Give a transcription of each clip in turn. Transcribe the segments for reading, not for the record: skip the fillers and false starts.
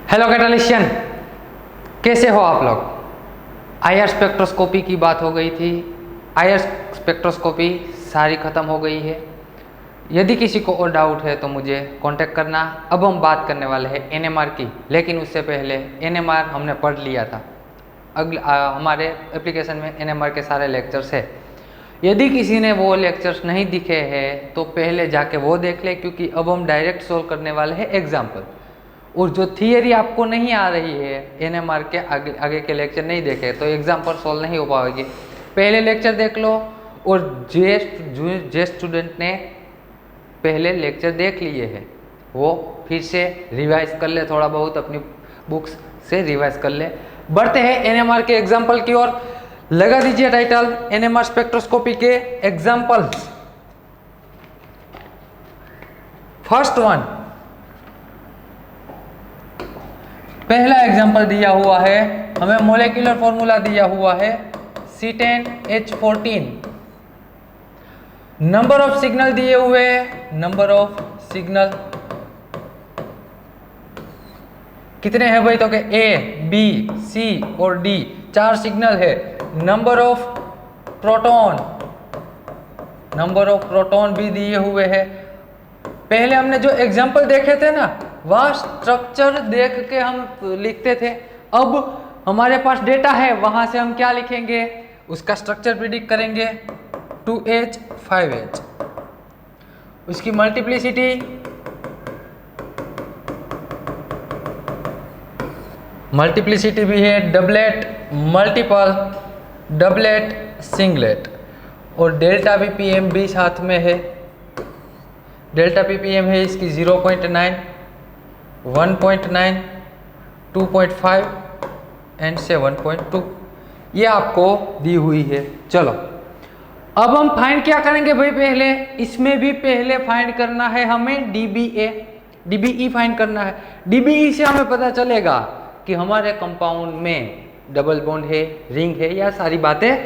Hello कैटालिशियन, कैसे हो आप लोग। आईआर स्पेक्ट्रोस्कोपी की बात हो गई थी। आईआर स्पेक्ट्रोस्कोपी सारी ख़त्म हो गई है। यदि किसी को और डाउट है तो मुझे कांटेक्ट करना। अब हम बात करने वाले हैं एनएमआर की, लेकिन उससे पहले एनएमआर हमने पढ़ लिया था। हमारे एप्लीकेशन में एनएमआर के सारे लेक्चर्स है। यदि किसी ने वो लेक्चर्स नहीं दिखे हैं तो पहले जाके वो देख ले, क्योंकि अब हम डायरेक्ट सोल्व करने वाले हैं एग्जाम्पल। और जो थियरी आपको नहीं आ रही है, एनएमआर के आगे के लेक्चर नहीं देखे तो एग्जाम पर सॉल्व नहीं हो पाएगी। पहले लेक्चर देख लो, और जे स्टूडेंट ने पहले लेक्चर देख लिए हैं वो फिर से रिवाइज कर ले, थोड़ा बहुत अपनी बुक्स से रिवाइज कर ले। बढ़ते हैं एनएमआर के एग्जाम्पल की ओर। लगा दीजिए टाइटल, एनएमआर स्पेक्ट्रोस्कोपी के एग्जाम्पल्स। फर्स्ट वन, पहला एग्जाम्पल दिया हुआ है हमें, मोलेक्युलर फॉर्मूला दिया हुआ है C10H14। नंबर ऑफ सिग्नल दिए हुए, नंबर ऑफ सिग्नल कितने हैं भाई, तो के A, B, C और D, 4 सिग्नल है। Number of proton, number of proton भी दिए हुए हैं। पहले हमने जो एग्जाम्पल देखे थे ना, वह स्ट्रक्चर देख के हम लिखते थे। अब हमारे पास डेटा है, वहां से हम क्या लिखेंगे, उसका स्ट्रक्चर प्रिडिक्ट करेंगे। 2H 5H, उसकी मल्टीप्लिसिटी भी है, डबलेट, मल्टीपल, डबलेट, सिंगलेट, और डेल्टा पीपीएम भी साथ में है। डेल्टा पीपीएम है इसकी 0.9, 1.9, 2.5 एंड 7.2, ये आपको दी हुई है। चलो अब हम फाइंड क्या करेंगे भाई, पहले इसमें भी पहले फाइंड करना है हमें डीबीई फाइंड करना है। डीबीई से हमें पता चलेगा कि हमारे कंपाउंड में डबल बॉन्ड है, रिंग है, या सारी बातें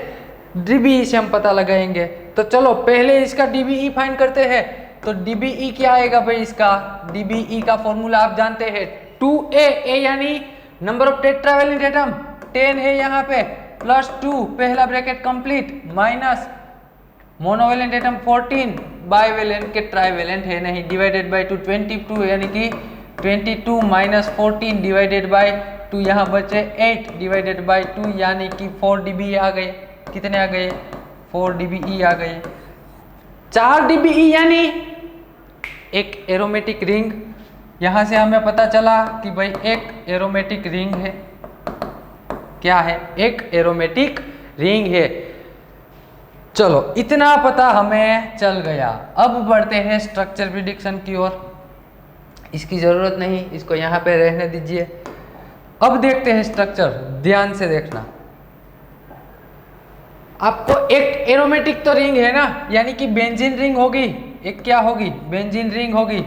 डीबीई से हम पता लगाएंगे। तो चलो पहले इसका डीबीई फाइंड करते हैं। तो डीबीई क्या आएगा भाई, इसका डीबीई का फॉर्मूला आप जानते हैं, 2A, A यानी नंबर ऑफ टेट्रावैलेंट एटम 10 है यहाँ पे, प्लस 2 पहला bracket complete, minus monovalent atom 14, bivalent के ट्राइवैलेंट है नहीं, डिवाइडेड बाय 2 22, यानी कि 22 माइनस 14 डिवाइडेड बाय 2, यहाँ बचे 8 डिवाइडेड बाय 2, यानी कि 4 dBE आ गए। कितने आ गए, 4 dBE आ गए। 4 dBE यानी एक एरोमेटिक रिंग। यहाँ से हमें पता चला कि भाई एक एरोमेटिक रिंग है। क्या है, एक एरोमेटिक रिंग है। चलो इतना पता हमें चल गया। अब बढ़ते हैं स्ट्रक्चर प्रिडिक्शन की ओर। इसकी जरूरत नहीं, इसको यहाँ पे रहने दीजिए। अब देखते हैं स्ट्रक्चर, ध्यान से देखना। आपको एक एरोमेटिक तो रिंग है ना, यानी कि बेंजीन रिंग होगी। एक क्या होगी, बेंजीन रिंग होगी।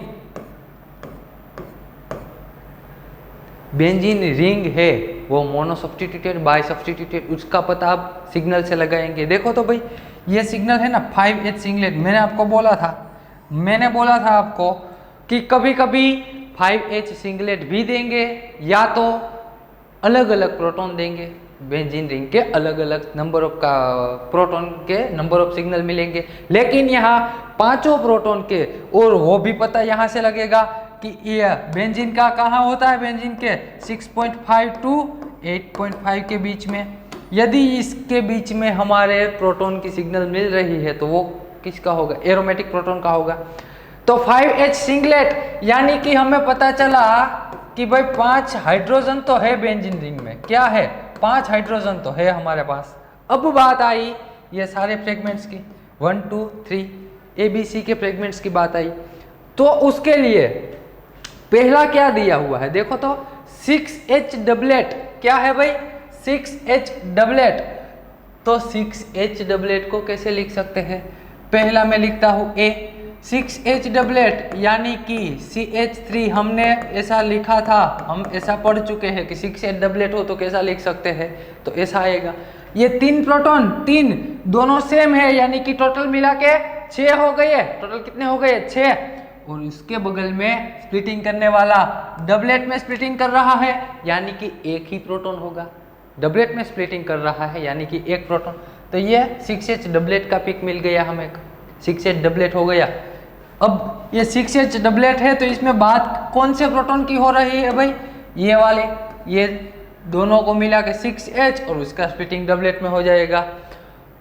बेंजीन रिंग है वो मोनो सब्स्टिट्यूटेड, बाई सब्स्टिट्यूटेड, उसका पता आप सिग्नल से लगाएंगे। देखो तो भाई ये सिग्नल है ना 5H सिंगलेट, मैंने आपको बोला था आपको कि कभी कभी 5H सिंगलेट भी देंगे, या तो अलग अलग प्रोटॉन देंगे। बेंजीन रिंग के अलग अलग नंबर ऑफ का प्रोटॉन के नंबर ऑफ सिग्नल मिलेंगे, लेकिन यहाँ 5 प्रोटॉन के, और वो भी पता यहाँ से लगेगा कि ये बेंजीन का कहाँ होता है, बेंजीन के 6.5 to 8.5 के बीच में। यदि इसके बीच में हमारे प्रोटॉन की सिग्नल मिल रही है तो वो किसका होगा, एरोमेटिक प्रोटॉन का होगा। तो 5H सिंगलेट, यानी कि हमें पता चला कि भाई 5 हाइड्रोजन तो है बेंजीन रिंग में। क्या है, 5 हाइड्रोजन तो है हमारे पास। अब बात आई ये सारे फ्रेगमेंट्स की, 1 2 3 ABC के फ्रेगमेंट्स की बात आई। तो उसके लिए पहला क्या दिया हुआ है, देखो तो 6H डबलेट। क्या है भाई, 6H डबलेट। तो 6H डबलेट को कैसे लिख सकते हैं, पहला मैं लिखता हूँ A, 6H डबलेट यानी कि CH3। हमने ऐसा लिखा था, हम ऐसा पढ़ चुके हैं कि 6H डबलेट हो तो कैसा लिख सकते हैं, तो ऐसा आएगा। ये 3 प्रोटॉन, 3 दोनों सेम है, यानी कि टोटल मिला के 6 हो गए। टोटल कितने हो गए, 6। और उसके बगल में स्प्लिटिंग करने वाला डबलेट में स्प्लिटिंग कर रहा है, यानी कि एक ही प्रोटॉन होगा। डबलेट में स्प्लिटिंग कर रहा है यानी कि एक प्रोटॉन। तो ये 6H डबलेट का पिक मिल गया हमें, 6H डबलेट हो गया। अब ये 6H डबलेट है तो इसमें बात कौन से प्रोटॉन की हो रही है भाई? ये वाले, ये दोनों को मिला के 6H और उसका स्प्लिटिंग डबलेट में हो जाएगा।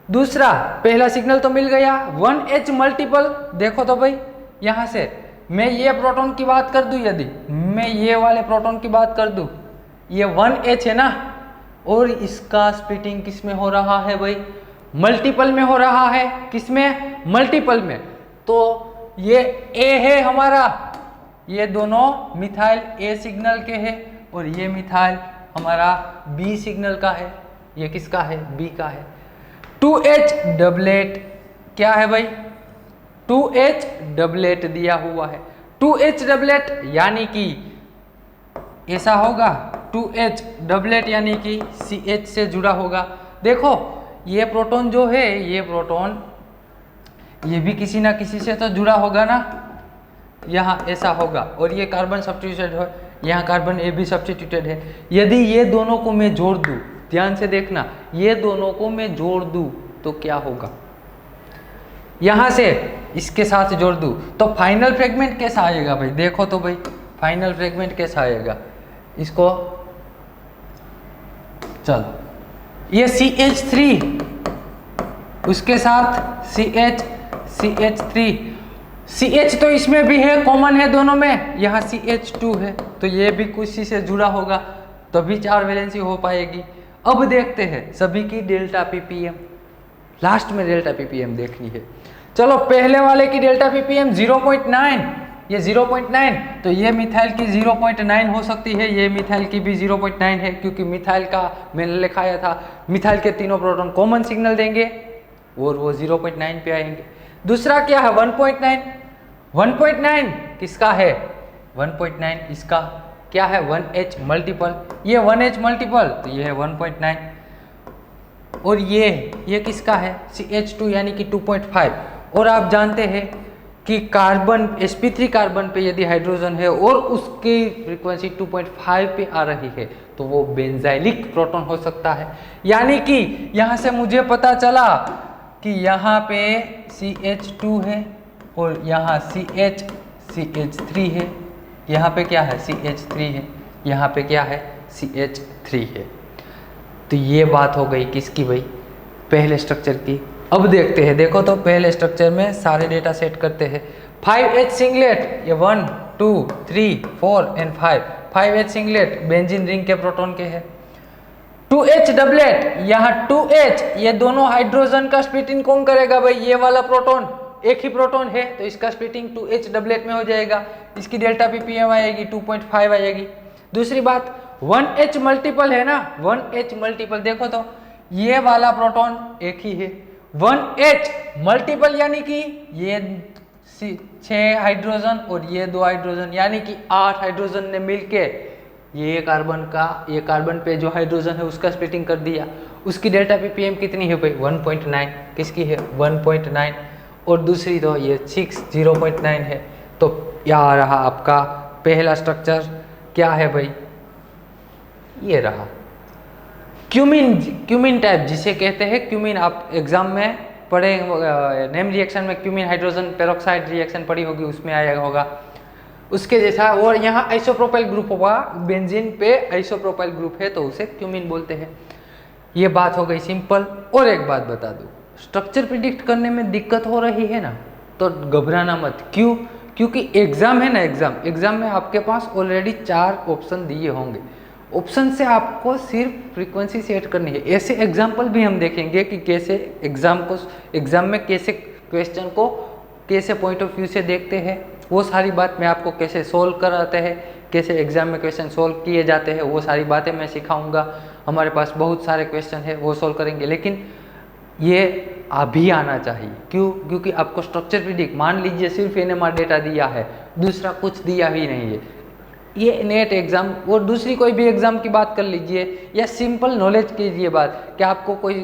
दूसरा, पहला सिग्नल तो मिल गया। 1H मल्टीपल, देखो तो भाई यहाँ से मैं ये प्रोटॉन की बात कर दूं, यदि मैं ये वाले प्रोटॉन की बात कर दूं, ये 1H है ना, और इसका स्प्लिटिंग किस में हो रहा है भाई? मल्टीपल में हो रहा है। किस में? मल्टीपल में। तो ये A है हमारा, ये दोनों मिथाइल A सिग्नल के हैं और ये मिथाइल हमारा B सिग्नल का है। ये किसका है? B का है। 2H डबलेट क्या है भाई? 2H डबलेट दिया हुआ है। 2H डबलेट यानी कि ऐसा होगा, 2H डबलेट यानी कि CH से जुड़ा होगा। देखो ये प्रोटॉन जो है, ये प्रोटॉन ये भी किसी ना किसी से तो जुड़ा होगा ना, यहाँ ऐसा होगा। और ये कार्बन सब्स्टिट्यूटेड है, यहाँ कार्बन A भी सब्स्टिट्यूटेड है। यदि ये दोनों को मैं जोड़ दूँ, ध्यान से देखना, ये दोनों को मैं जोड़ दूँ तो क्या होगा? यहाँ से इसके साथ जोड़ दूँ तो फाइनल फ्रेगमेंट कैसा आएगा भाई? देखो तो भाई फाइनल फ्रेगमेंट कैसा आएगा इसको, चल ये CH3 उसके साथ CH3, CH तो इसमें भी है, कॉमन है दोनों में, यहाँ CH2 है तो ये भी किसी से जुड़ा होगा, तभी 4 वैलेंसी हो पाएगी। अब देखते हैं सभी की डेल्टा PPM, लास्ट में डेल्टा PPM देखनी है। चलो पहले वाले की डेल्टा PPM 0.9, ये 0.9, तो ये मिथाइल की 0.9 हो सकती है, ये मिथाइल की भी 0.9 है, क्योंकि मिथाइल का मैंने लिखाया था मिथाइल के तीनों प्रोटॉन कॉमन सिग्नल देंगे और वो 0.9 पे आएंगे। दूसरा क्या है? 1.9, 1.9 किसका है? 1.9 इसका क्या है? 1H मल्टीपल, ये 1H मल्टीपल तो ये है 1.9। और ये किसका है? CH2 यानी कि 2.5। और आप जानते हैं कि कार्बन sp3 कार्बन पे यदि हाइड्रोजन है और उसकी फ्रीक्वेंसी 2.5 पे आ रही है तो वो बेंजाइलिक प्रोटॉन हो सकता है। यानी कि यहाँ से मुझे पता चला कि यहाँ पे CH2 है और यहाँ CH3 है, यहाँ पे क्या है? CH3 है, यहाँ पे क्या है? CH3 है। तो ये बात हो गई किसकी भाई? पहले स्ट्रक्चर की। अब देखते हैं, देखो तो पहले स्ट्रक्चर में सारे डेटा सेट करते हैं। 5H सिंगलेट, ये 1 2 3 4 and 5 5H singlet benzene ring के प्रोटॉन के हैं। 2H डबलेट, यहाँ 2H, ये दोनों हाइड्रोजन का स्प्लिटिंग कौन करेगा भाई? ये वाला प्रोटॉन, एक ही प्रोटॉन है तो इसका स्प्लिटिंग 2H डबलेट में हो जाएगा, इसकी डेल्टा PPM आएगी 2.5 आएगी। दूसरी बात 1H मल्टीपल है ना, 1H मल्टीपल, देखो तो ये वाला प्रोटॉन एक ही है। 1H मल्टीपल यानी कि ये 6 हाइड्रोजन और ये 2 हाइड्रोजन, यानी कि 8 हाइड्रोजन ने मिलके ये कार्बन पे जो हाइड्रोजन है उसका स्प्लिटिंग कर दिया। उसकी डेल्टा PPM कितनी है भाई? 1.9। किसकी है? 1.9। और दूसरी तो ये 0.9 है। तो यहाँ रहा आपका पहला स्ट्रक्चर, क्या है भाई? ये रहा क्यूमिन टाइप जिसे कहते हैं क्यूमिन। आप एग्जाम में पढ़े, नेम रिएक्शन में क्यूमिन हाइड्रोजन पेरोक्साइड रिएक्शन पढ़ी होगी, उसमें आया होगा उसके जैसा। और यहाँ आइसोप्रोपाइल ग्रुप होगा, बेंजीन पे आइसोप्रोपाइल ग्रुप है तो उसे क्यूमिन बोलते हैं। ये बात हो गई सिंपल। और एक बात बता दूँ, स्ट्रक्चर प्रिडिक्ट करने में दिक्कत हो रही है ना तो घबराना मत। क्यों? क्योंकि एग्जाम है ना, एग्जाम में आपके पास ऑलरेडी 4 ऑप्शन दिए होंगे। ऑप्शन से आपको सिर्फ फ्रीक्वेंसी सेट करनी है। ऐसे एग्जाम्पल भी हम देखेंगे कि कैसे एग्जाम में कैसे क्वेश्चन को कैसे पॉइंट ऑफ व्यू से देखते हैं, वो सारी बात मैं आपको कैसे सोल्व कराते हैं, कैसे एग्जाम में क्वेश्चन सोल्व किए जाते हैं, वो सारी बातें मैं सिखाऊंगा। हमारे पास बहुत सारे क्वेश्चन है वो सोल्व करेंगे, लेकिन ये अभी आना चाहिए। क्यों? क्योंकि आपको स्ट्रक्चर प्रिडिक्ट, मान लीजिए सिर्फ NMR डेटा दिया है, दूसरा कुछ दिया ही नहीं है, ये नेट एग्जाम और दूसरी कोई भी एग्जाम की बात कर लीजिए या सिंपल नॉलेज कीजिए बात कि आपको कोई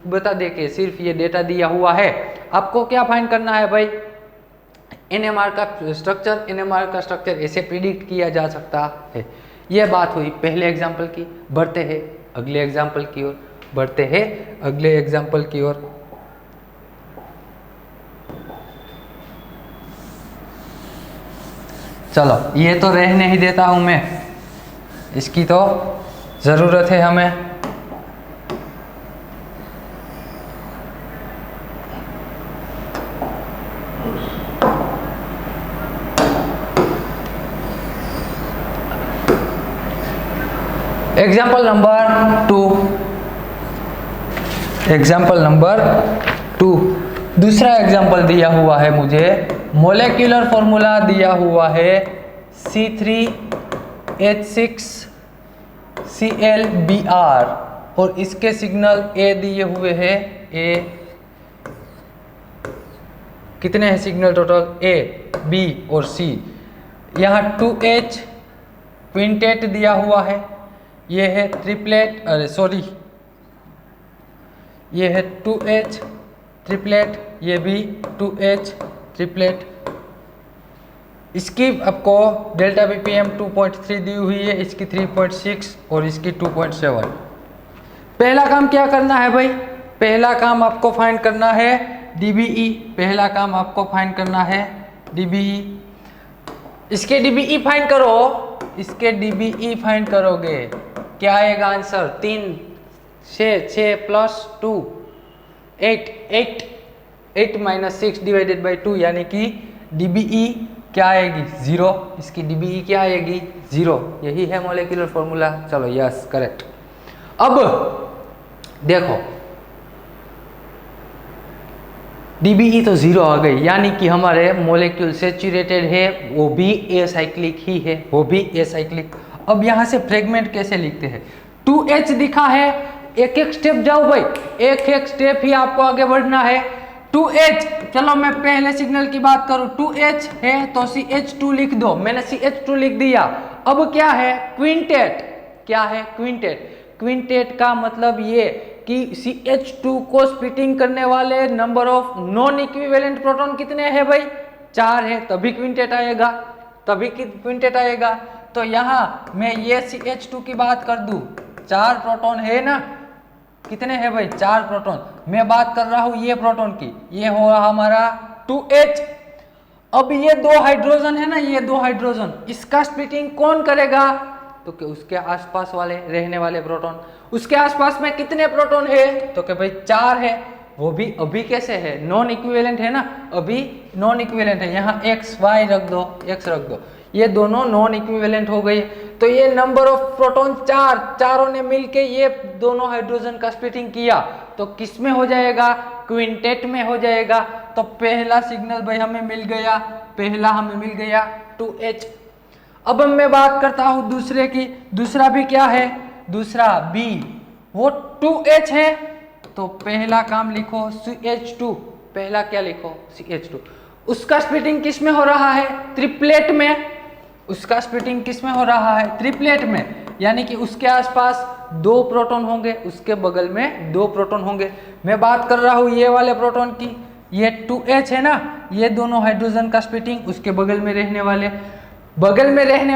बता दे के सिर्फ ये डेटा दिया हुआ है, आपको क्या फाइंड करना है भाई? NMR का स्ट्रक्चर ऐसे प्रिडिक्ट किया जा सकता है। यह बात हुई पहले एग्जाम्पल की। बढ़ते हैं अगले एग्जाम्पल की ओर। चलो ये तो रहने ही देता हूं मैं, इसकी तो ज़रूरत है हमें। एग्जाम्पल नंबर 2, दूसरा एग्जाम्पल दिया हुआ है मुझे, मोलेक्युलर फॉर्मूला दिया हुआ है C3H6Cl Br और इसके सिग्नल A दिए हुए हैं। A कितने हैं सिग्नल टोटल? A, B और C। यहाँ 2H क्विंटेट दिया हुआ है, ये है ट्रिपलेट, ये है 2H ट्रिपलेट, ये भी 2H ट्रिपलेट। इसकी आपको डेल्टा BPM 2.3 दी हुई है, इसकी 3.6 और इसकी 2.7। पहला काम क्या करना है भाई? पहला काम आपको फाइंड करना है DBE। पहला काम आपको फाइंड करना है DBE। इसके DBE फाइंड करो, इसके DBE फाइंड करोगे क्या आएगा answer? 3 6 plus 2 8 minus 6 divided by 2, यानी कि DBE क्या आएगी? 0। इसकी DBE क्या आएगी? 0। यही है मोलेक्युलर फॉर्मूला। चलो यस करेक्ट। अब देखो DBE तो 0 आ गई, यानी कि हमारे मोलेक्यूल सेचुरेटेड है, वो भी एसाइक्लिक ही है, वो भी एसाइक्लिक। अब यहाँ से फ्रेगमेंट कैसे लिखते हैं? 2H दिखा है, एक एक स्टेप जाओ भाई, एक एक स्टेप ही आपको आगे बढ़ना है। 2H, चलो मैं पहले सिग्नल की बात करूं, 2H है तो CH2 लिख दो, मैंने CH2 लिख दिया। अब क्या है? क्विंटेट। क्या है? क्विंटेट। क्विंटेट का मतलब ये कि CH2 को स्प्लिटिंग करने वाले number of non equivalent proton कितने हैं भाई? 4 है, तभी क्विंटेट आएगा, तभी क्विंटेट आएगा। तो यहाँ मैं ये CH2 की बात कर दूं, 4 प्रोटॉन है ना? कितने हैं भाई? 4 प्रोटॉन। मैं बात कर रहा हूं ये प्रोटॉन की, ये होगा हमारा 2H। अब ये 2 हाइड्रोजन है ना, ये 2 हाइड्रोजन, इसका स्प्लिटिंग कौन करेगा? तो कि उसके आसपास वाले रहने वाले प्रोटॉन। उसके आसपास में कितने प्रोटॉन है? तो कि भाई 4 है, वो भी अभी कैसे है? नॉन इक्विवेलेंट है ना, अभी नॉन इक्विवेलेंट है। यहाँ x y रख दो, x रख दो, ये दोनों नॉन इक्विवेलेंट हो गई। तो ये नंबर ऑफ प्रोटॉन 4, चारों ने मिलके ये दोनों हाइड्रोजन का स्प्लिटिंग किया, तो किस में हो जाएगा? क्विंटेट में हो जाएगा। तो पहला सिग्नल भाई हमें मिल गया, पहला हमें मिल गया 2H। अब मैं बात करता हूं दूसरे की। दूसरा भी क्या है? दूसरा B, वो 2H है, तो पहला काम लिखो CH2। पहला क्या लिखो? CH2। उसका स्प्लिटिंग किस में हो रहा है? ट्रिपलेट में। उसका स्प्लिटिंग किस में हो रहा है? ट्रिपलेट में, यानी कि उसके आसपास 2 प्रोटॉन होंगे, उसके बगल में 2 प्रोटॉन होंगे। मैं बात कर रहा हूं ये वाले प्रोटॉन की, ये 2H है ना, ये दोनों हाइड्रोजन का स्प्लिटिंग उसके बगल में रहने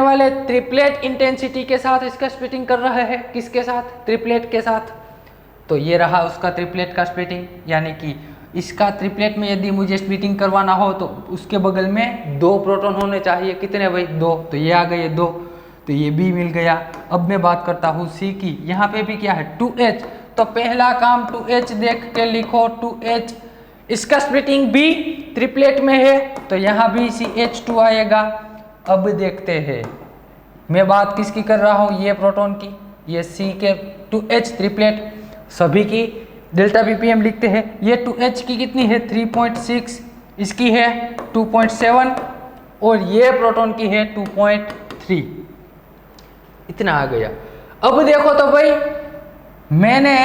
वाले ट्रिपलेट इंटेंसिटी के साथ इसका स्प्लिटिंग कर रहा है। किसके साथ? ट्रिपलेट के साथ। तो ये रहा उसका ट्रिपलेट का स्प्लिटिंग, यानी कि इसका ट्रिपलेट में यदि मुझे स्प्लिटिंग करवाना हो तो उसके बगल में 2 प्रोटॉन होने चाहिए। कितने भाई? 2। तो ये आ गए 2, तो ये भी मिल गया। अब मैं बात करता हूँ C की। यहाँ पे भी क्या है? 2H। तो पहला काम 2H देख के लिखो 2H। इसका स्प्लिटिंग भी ट्रिपलेट में है, तो यहाँ भी CH2 आएगा। अब देखते हैं, मैं बात किसकी कर रहा हूँ? ये प्रोटॉन की, ये C के 2H ट्रिपलेट, सभी की डेल्टा BPM लिखते हैं। ये 2H की कितनी है? 3.6, इसकी है 2.7 और ये प्रोटॉन की है 2.3। इतना आ गया। अब देखो तो भाई, मैंने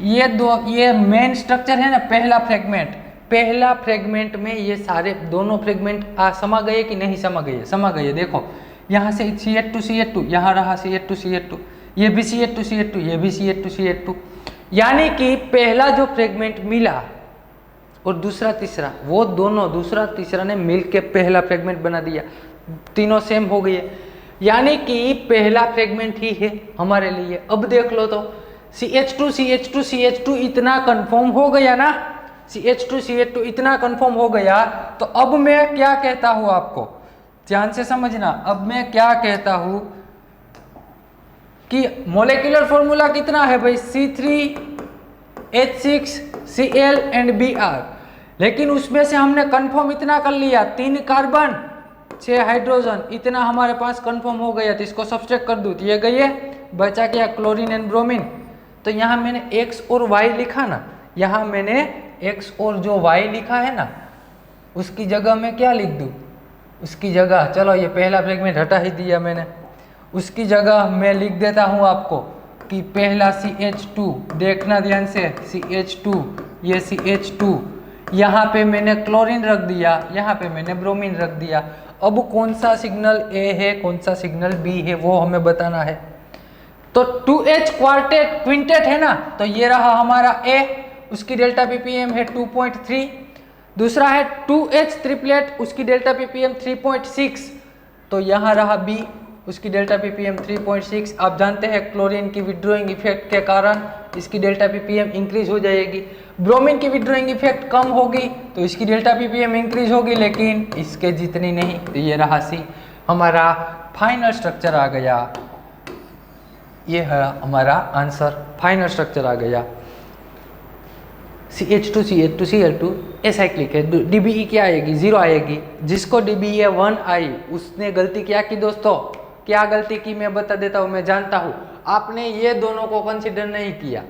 ये मेन स्ट्रक्चर है ना, पहला फ्रेगमेंट में ये सारे दोनों फ्रेगमेंट समा गए कि नहीं समा गए? समा गए। देखो यहाँ से CH2 यहाँ रहा CH2, ये भी CH2, ये भी CH2, यानी कि पहला जो फ्रेगमेंट मिला और दूसरा तीसरा, वो दोनों दूसरा तीसरा ने मिलके पहला फ्रेगमेंट बना दिया, तीनों सेम हो गए, यानी कि पहला फ्रेगमेंट ही है हमारे लिए। अब देख लो तो CH2 CH2 CH2 इतना कंफर्म हो गया ना, CH2 CH2 इतना कंफर्म हो गया, तो अब मैं क्या कहता हूं, आपको ध्यान से समझना। अब मैं क्या कहता हूं कि मोलेकुलर फॉर्मूला कितना है भाई, C3H6Cl एंड Br, लेकिन उसमें से हमने कंफर्म इतना कर लिया, 3 कार्बन 6 हाइड्रोजन, इतना हमारे पास कंफर्म हो गया। तो इसको सब्सट्रैक्ट कर दूं तो ये गए, बचा क्या, क्लोरीन एंड ब्रोमीन। तो यहाँ मैंने X और Y लिखा ना, यहाँ मैंने X और जो Y लिखा है ना, उसकी जगह मैं क्या लिख दूं, उसकी जगह, चलो ये पहला फ्रेगमेंट हटा ही दिया मैंने, उसकी जगह मैं लिख देता हूँ आपको कि पहला CH2, देखना ध्यान से, CH2, ये CH2, यहाँ पे मैंने क्लोरीन रख दिया, यहाँ पे मैंने ब्रोमीन रख दिया। अब कौन सा सिग्नल A है, कौन सा सिग्नल B है, वो हमें बताना है। तो 2H क्विंटेट है ना, तो ये रहा हमारा A, उसकी डेल्टा ppm है 2.3। दूसरा है 2H ट्रिपलेट, उसकी डेल्टा ppm 3.6। तो यहाँ रहा B, उसकी डेल्टा ppm 3.6। आप जानते हैं क्लोरीन की विड्रॉइंग इफेक्ट के कारण इसकी डेल्टा ppm इंक्रीज हो जाएगी, ब्रोमीन की विड्रॉइंग इफेक्ट कम होगी तो इसकी डेल्टा ppm इंक्रीज होगी, लेकिन इसके जितनी नहीं। तो ये रहा C, हमारा फाइनल स्ट्रक्चर आ गया, ये है हमारा आंसर, फाइनल स्ट्रक्चर आ गया। CH2 CH2 Cl2 एसाइक्लिक है, DBE क्या आएगी, 0 आएगी। जिसको DBE 1 आई उसने गलती क्या की दोस्तों, क्या गलती की मैं बता देता हूँ, मैं जानता हूँ। आपने ये दोनों को कंसिडर नहीं किया,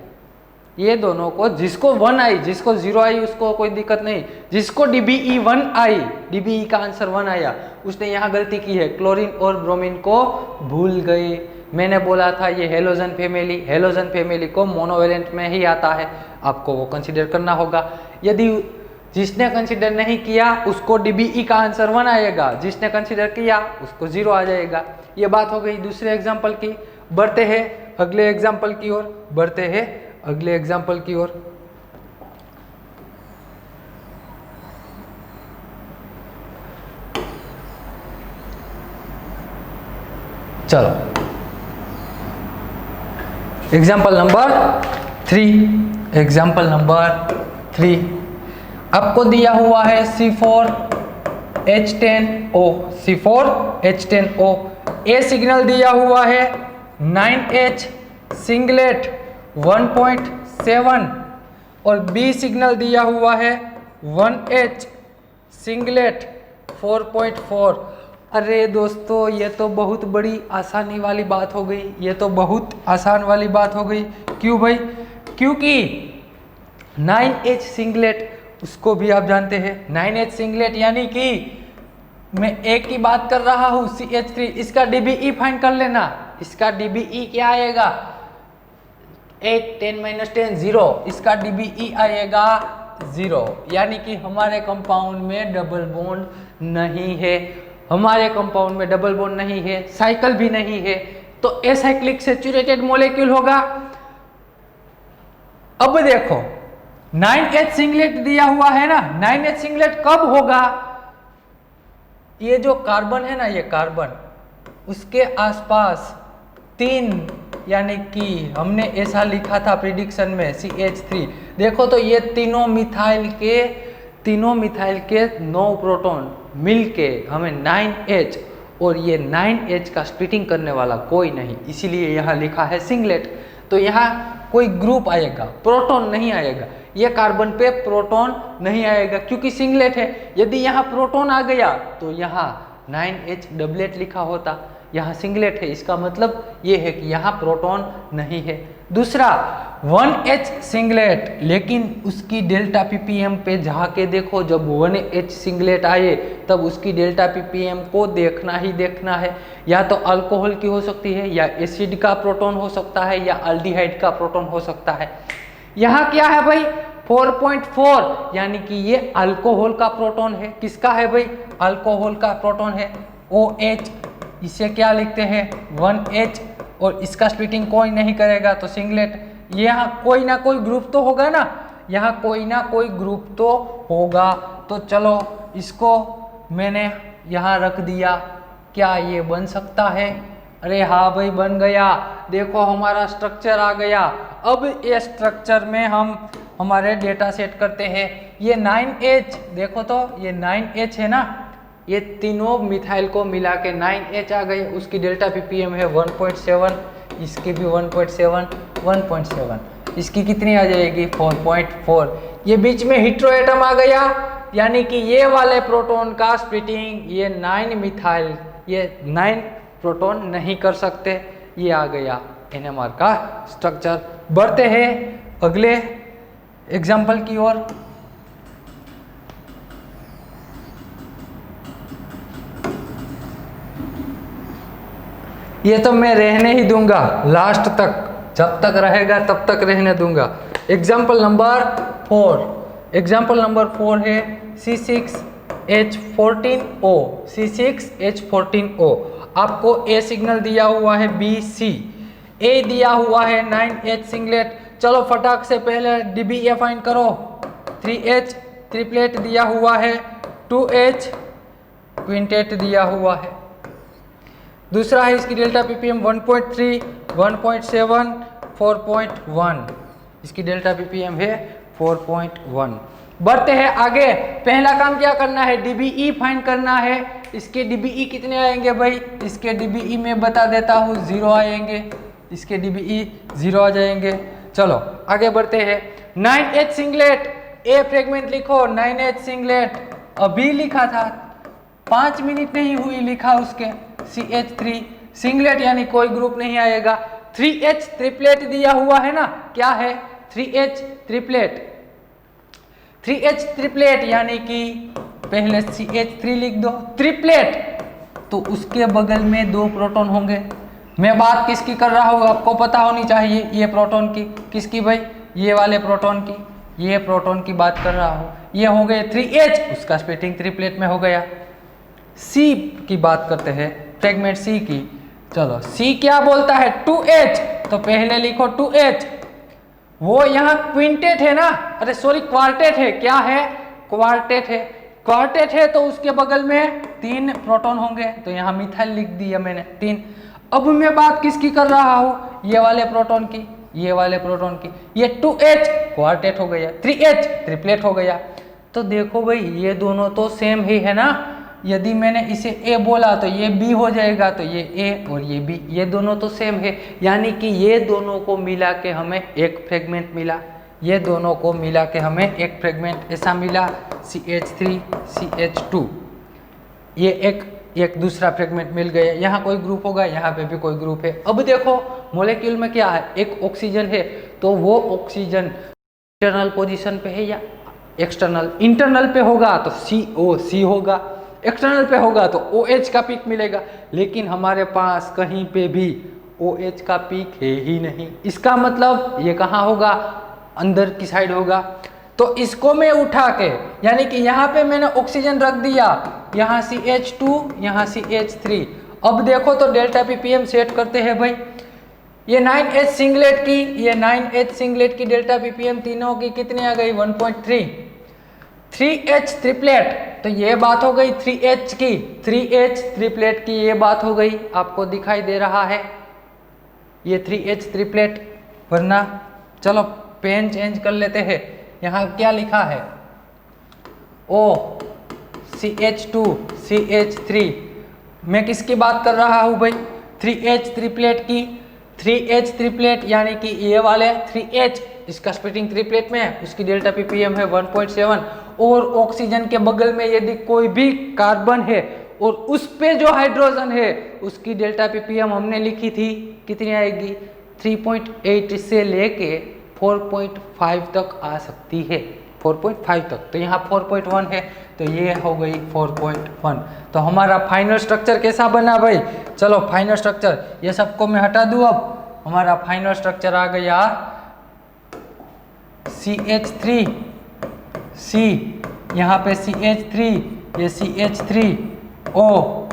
ये दोनों को, जिसको 1 आई, जिसको 0 आई उसको कोई दिक्कत नहीं, जिसको DBE 1 आई, DBE का आंसर 1 आया, उसने यहाँ गलती की है, क्लोरीन और ब्रोमीन को भूल गए। मैंने बोला था ये हेलोजन फैमिली को मोनोवेलेंट में ही आता है, आपको वो कंसिडर करना होगा। यदि जिसने कंसिडर नहीं किया उसको DBE का आंसर 1 आएगा, जिसने कंसिडर किया उसको 0 आ जाएगा। ये बात हो गई दूसरे एग्जाम्पल की। बढ़ते हैं अगले एग्जाम्पल की ओर, बढ़ते हैं अगले एग्जाम्पल की ओर। चलो एग्जाम्पल नंबर 3, एग्जाम्पल नंबर 3 आपको दिया हुआ है C4H10O, C4H10O। ए सिग्नल दिया हुआ है 9H सिंगलेट 1.7 और बी सिग्नल दिया हुआ है 1H सिंगलेट 4.4। अरे दोस्तों ये तो बहुत बड़ी आसानी वाली बात हो गई, ये तो बहुत आसान वाली बात हो गई। क्यों भाई, क्योंकि 9H सिंगलेट उसको भी आप जानते हैं, 9H सिंगलेट यानी कि मैं एक की बात कर रहा हूँ CH3, इसका DBE फाइंड कर लेना। इसका DBE क्या आएगा, 8 10 - 10 0, इसका DBE आएगा 0, यानी कि हमारे कंपाउंड में डबल बॉन्ड नहीं है, हमारे कंपाउंड में डबल बॉन्ड नहीं है, साइकिल भी नहीं है, तो एसाइक्लिक सैचुरेटेड मॉलिक्यूल होगा। अब देखो 9H सिंगलेट दिया हुआ है ना, 9H सिंगलेट कब होगा, ये जो कार्बन है ना, ये कार्बन उसके आसपास 3, यानी कि हमने ऐसा लिखा था प्रिडिक्शन में CH3, देखो तो ये तीनों मिथाइल के 9 प्रोटॉन मिलके हमें 9H, और ये 9H का स्प्लिटिंग करने वाला कोई नहीं, इसीलिए यहाँ लिखा है सिंगलेट। तो यहाँ कोई ग्रुप आएगा, प्रोटॉन नहीं आएगा, ये कार्बन पे प्रोटॉन नहीं आएगा क्योंकि सिंगलेट है। यदि यहाँ प्रोटॉन आ गया तो यहाँ 9H डबलेट लिखा होता, यहाँ सिंगलेट है, इसका मतलब ये है कि यहाँ प्रोटॉन नहीं है। दूसरा 1H सिंगलेट, लेकिन उसकी डेल्टा ppm पे जाके देखो, जब 1H सिंगलेट आए तब उसकी डेल्टा ppm को देखना ही देखना है, या तो अल्कोहल की हो सकती है, या एसिड का प्रोटॉन हो सकता है, या अल्डिहाइड का प्रोटॉन हो सकता है। यहाँ क्या है भाई 4.4, यानी कि ये अल्कोहल का प्रोटॉन है। किसका है भाई, अल्कोहल का प्रोटॉन है। OH, इसे क्या लिखते हैं 1H, और इसका स्प्लिटिंग कोई नहीं करेगा तो सिंगलेट। यहाँ कोई ना कोई ग्रुप तो होगा ना, यहाँ कोई ना कोई ग्रुप तो होगा। तो चलो इसको मैंने यहाँ रख दिया। क्या ये बन सकता है? अरे हाँ भाई बन गया। देखो हमारा स्ट्रक्चर आ गया। अब ये स्ट्रक्चर में हम हमारे डेटा सेट करते हैं। ये 9H देखो तो ये 9H है ना, ये तीनों मिथाइल को मिला के 9H आ गए। उसकी डेल्टा पीपीएम है 1.7, इसकी भी 1.7, 1.7, इसकी कितनी आ जाएगी 4.4। ये बीच में हेटेरोएटम आ गया, यानी कि ये वाले प्रोटॉन का स्प्लिटिंग ये 9 मिथाइल ये 9 प्रोटॉन नहीं कर सकते। ये आ गया एनएमआर का स्ट्रक्चर। बढ़ते हैं अगले एग्जाम्पल की ओर। ये तो मैं रहने ही दूंगा लास्ट तक, जब तक रहेगा तब तक रहने दूंगा। एग्जाम्पल नंबर 4, एग्जाम्पल नंबर 4 है C6H14O। C6H14O आपको ए सिग्नल दिया हुआ है BC, ए दिया हुआ है 9H सिंगलेट। चलो फटाक से पहले DBA फाइंड करो। 3H ट्रिपलेट दिया हुआ है, 2H क्विंटेट दिया हुआ है। दूसरा है इसकी डेल्टा पीपीएम 1.3, 1.7, 4.1। इसकी डेल्टा पीपीएम है 4.1। बढ़ते हैं आगे। पहला काम क्या करना है, DBE फाइंड करना है। इसके DBE कितने आएंगे भाई? इसके DBE में बता देता हूँ 0 आएंगे। इसके DBE 0 आ जाएंगे। चलो आगे बढ़ते हैं। 9H सिंगलेट, ए फ्रेगमेंट लिखो। 9H सिंगलेट अभी लिखा था, 5 मिनट नहीं हुई लिखा उसके। CH3 सिंगलेट यानी कोई ग्रुप नहीं आएगा। 3H ट्रिपलेट दिया हुआ है ना, क्या है 3H ट्रिपलेट। 3H ट्रिपलेट यानी कि पहले CH3 लिख दो, ट्रिपलेट तो उसके बगल में 2 प्रोटॉन होंगे। मैं बात किसकी कर रहा हूँ आपको पता होनी चाहिए। ये प्रोटॉन की, किसकी भाई? ये वाले प्रोटॉन की, ये प्रोटॉन की बात कर रहा हूँ। ये हो गए 3H, उसका स्प्लिटिंग ट्रिपलेट में हो गया। C की बात करते हैं, फ्रेगमेंट C की। चलो C क्या बोलता है 2H, तो पहले लिखो 2H। वो यहाँ क्विंटेट है ना, अरे सॉरी क्वार्टेट है। क्या है? क्वार्टेट है। क्वार्टेट है तो उसके बगल में 3 प्रोटॉन होंगे, तो यहाँ मिथाइल लिख दिया मैंने 3। अब मैं बात किसकी कर रहा हूँ? ये वाले प्रोटॉन की, ये वाले प्रोटॉन की। ये 2H क्वार्टेट हो गया, 3H ट्रिपलेट हो गया। तो देखो भाई ये दोनों तो सेम ही है ना। यदि मैंने इसे A बोला तो ये B हो जाएगा, तो ये A और ये B, ये दोनों तो सेम है। यानी कि ये दोनों को मिला के हमें एक फ्रेगमेंट मिला। ये दोनों को मिला के हमें एक फ्रेगमेंट ऐसा मिला CH3 CH2। ये एक दूसरा फ्रेगमेंट मिल गया। यहाँ कोई ग्रुप होगा, यहाँ पे भी कोई ग्रुप है। अब देखो मॉलिक्यूल में क्या है, एक ऑक्सीजन है, तो वो ऑक्सीजन इंटरनल पोजीशन पे है या एक्सटर्नल? इंटरनल पे होगा तो COC होगा, एक्सटर्नल पे होगा तो OH का पीक मिलेगा। लेकिन हमारे पास कहीं पे भी OH का पीक है ही नहीं। इसका मतलब ये कहाँ होगा? अंदर की साइड होगा। तो इसको मैं उठा के, यानी कि यहाँ पे मैंने ऑक्सीजन रख दिया, यहाँ CH2, यहाँ CH3। अब देखो तो डेल्टा पीपीएम सेट करते हैं भाई। ये 9H सिंगलेट की, ये 9H सिंगलेट की डेल्टा पीपीएम तीनों की कितनी आ गई 1.3। 3H ट्रिपलेट, तो ये बात हो गई 3H की, 3H ट्रिपलेट की ये बात हो गई। आपको दिखाई दे रहा है ये 3H ट्रिपलेट, वरना चलो पेन चेंज कर लेते हैं। यहाँ क्या लिखा है O CH2 CH3। मैं किसकी बात कर रहा हूँ भाई? 3H ट्रिपलेट की। 3H ट्रिपलेट यानी कि ये वाले 3H, इसका स्प्लिटिंग ट्रिपलेट में है, उसकी डेल्टा पीपीएम है 1.7। और ऑक्सीजन के बगल में यदि कोई भी कार्बन है और उस पे जो हाइड्रोजन है, उसकी डेल्टा पीपीएम हमने लिखी थी, कितनी आएगी 3.8 से लेके 4.5 तक आ सकती है, 4.5 तक। तो यहाँ 4.1 है, तो ये हो गई 4.1। तो हमारा फाइनल स्ट्रक्चर कैसा बना भाई? चलो फाइनल स्ट्रक्चर, ये सबको मैं हटा दूँ। अब हमारा फाइनल स्ट्रक्चर आ गया CH3 C, यहाँ पे CH3, ये CH3 O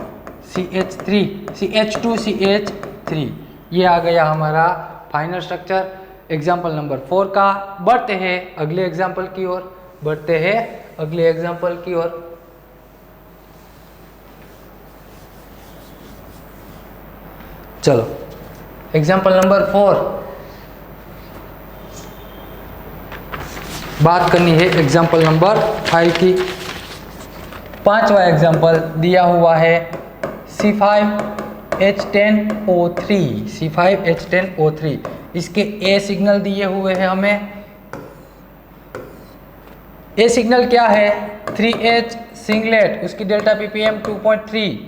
CH3 CH2 CH3, ये आ गया हमारा फाइनल स्ट्रक्चर। एग्जाम्पल नंबर 4 का। बढ़ते हैं अगले एग्जाम्पल की ओर, बढ़ते हैं अगले एग्जाम्पल की ओर। चलो एग्जाम्पल नंबर 4 बात करनी है एग्जाम्पल नंबर 5 की। पांचवा एग्जाम्पल दिया हुआ है C5H10O3, C5H10O3। इसके ए सिग्नल दिए हुए हैं हमें। ए सिग्नल क्या है? 3H सिंगलेट, उसकी डेल्टा ppm 2.3।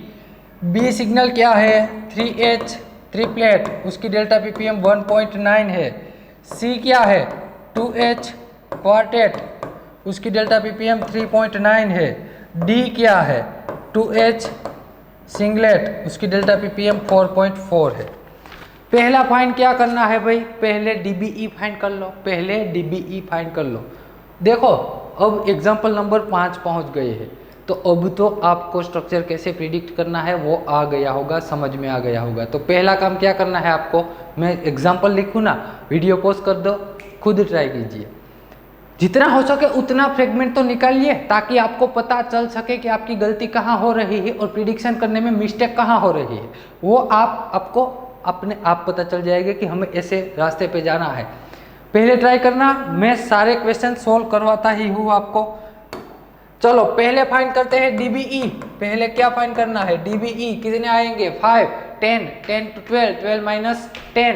बी सिग्नल क्या है? 3H ट्रिपलेट, उसकी डेल्टा ppm 1.9 है। सी क्या है? 2H क्वार्टेट, उसकी डेल्टा ppm 3.9 है। डी क्या है? 2H सिंगलेट, उसकी डेल्टा ppm 4.4 है। पहला फाइंड क्या करना है भाई? पहले DBE फाइंड कर लो, पहले DBE फाइंड कर लो। देखो अब एग्जाम्पल नंबर 5 पहुंच गए हैं, तो अब तो आपको स्ट्रक्चर कैसे प्रिडिक्ट करना है वो आ गया होगा, समझ में आ गया होगा। तो पहला काम क्या करना है आपको, मैं एग्जाम्पल लिखूँ ना, वीडियो पॉज कर दो, खुद ट्राई कीजिए। जितना हो सके उतना फ्रेगमेंट तो निकालिए, ताकि आपको पता चल सके कि आपकी गलती कहाँ हो रही है और प्रिडिक्शन करने में मिस्टेक कहाँ हो रही है। वो आपको अपने आप पता चल जाएगा कि हमें ऐसे रास्ते पे जाना है। पहले ट्राई करना, मैं सारे क्वेश्चन सोल्व करवाता ही हूँ आपको। चलो पहले फाइंड करते हैं DBE। पहले क्या फाइंड करना है? DBE कितने आएंगे? 5, 10, 10 to 12, 12 माइनस 10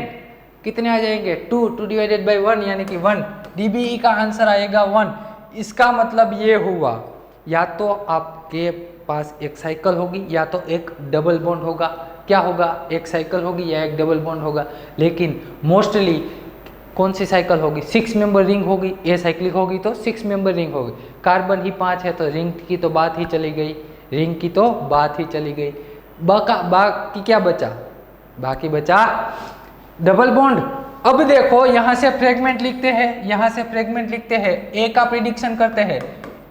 कितने आ जाएंगे? 2, 2 डिवाइडेड बाई 1 यानी कि 1। DBE का आंसर आएगा 1। इसका मतलब ये हुआ, या तो आपके पास एक साइकिल होगी या तो एक डबल बॉन्ड होगा। क्या होगा? एक साइकिल होगी या एक डबल बॉन्ड होगा। लेकिन मोस्टली कौन सी साइकिल होगी? 6 मेंबर रिंग होगी। ए साइक्लिक होगी तो 6 मेंबर रिंग होगी। कार्बन ही 5 है तो रिंग की तो बात ही चली गई, रिंग की तो बात ही चली गई। बाकी क्या बचा? बाकी बचा डबल बॉन्ड। अब देखो यहाँ से फ्रेगमेंट लिखते हैं, यहाँ से फ्रेगमेंट लिखते हैं। ए का प्रिडिक्शन करते हैं।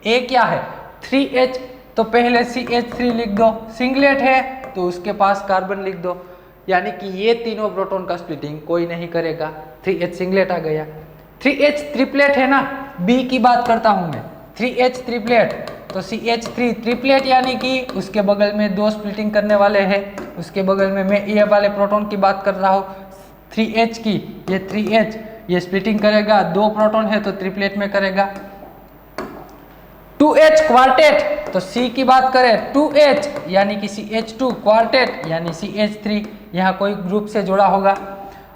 ए क्या है? 3H, तो पहले CH3 लिख दो। सिंगलेट है तो उसके पास कार्बन लिख दो, यानी कि ये तीनों प्रोटॉन का स्प्लिटिंग कोई नहीं करेगा। 3H सिंगलेट आ गया। 3H ट्रिपलेट है ना, बी की बात करता हूं मैं। 3H ट्रिपलेट तो CH3 ट्रिपलेट, यानी कि उसके बगल में 2 स्प्लिटिंग करने वाले हैं। उसके बगल में मैं ये वाले प्रोटॉन की बात कर रहा हूँ 3H की। ये 3H ये स्प्लिटिंग करेगा, 2 प्रोटॉन है तो ट्रिपलेट में करेगा। 2H क्वार्टेट तो C की बात करें 2H यानी कि CH2 क्वार्टेट यानी CH3, यहाँ कोई ग्रुप से जुड़ा होगा।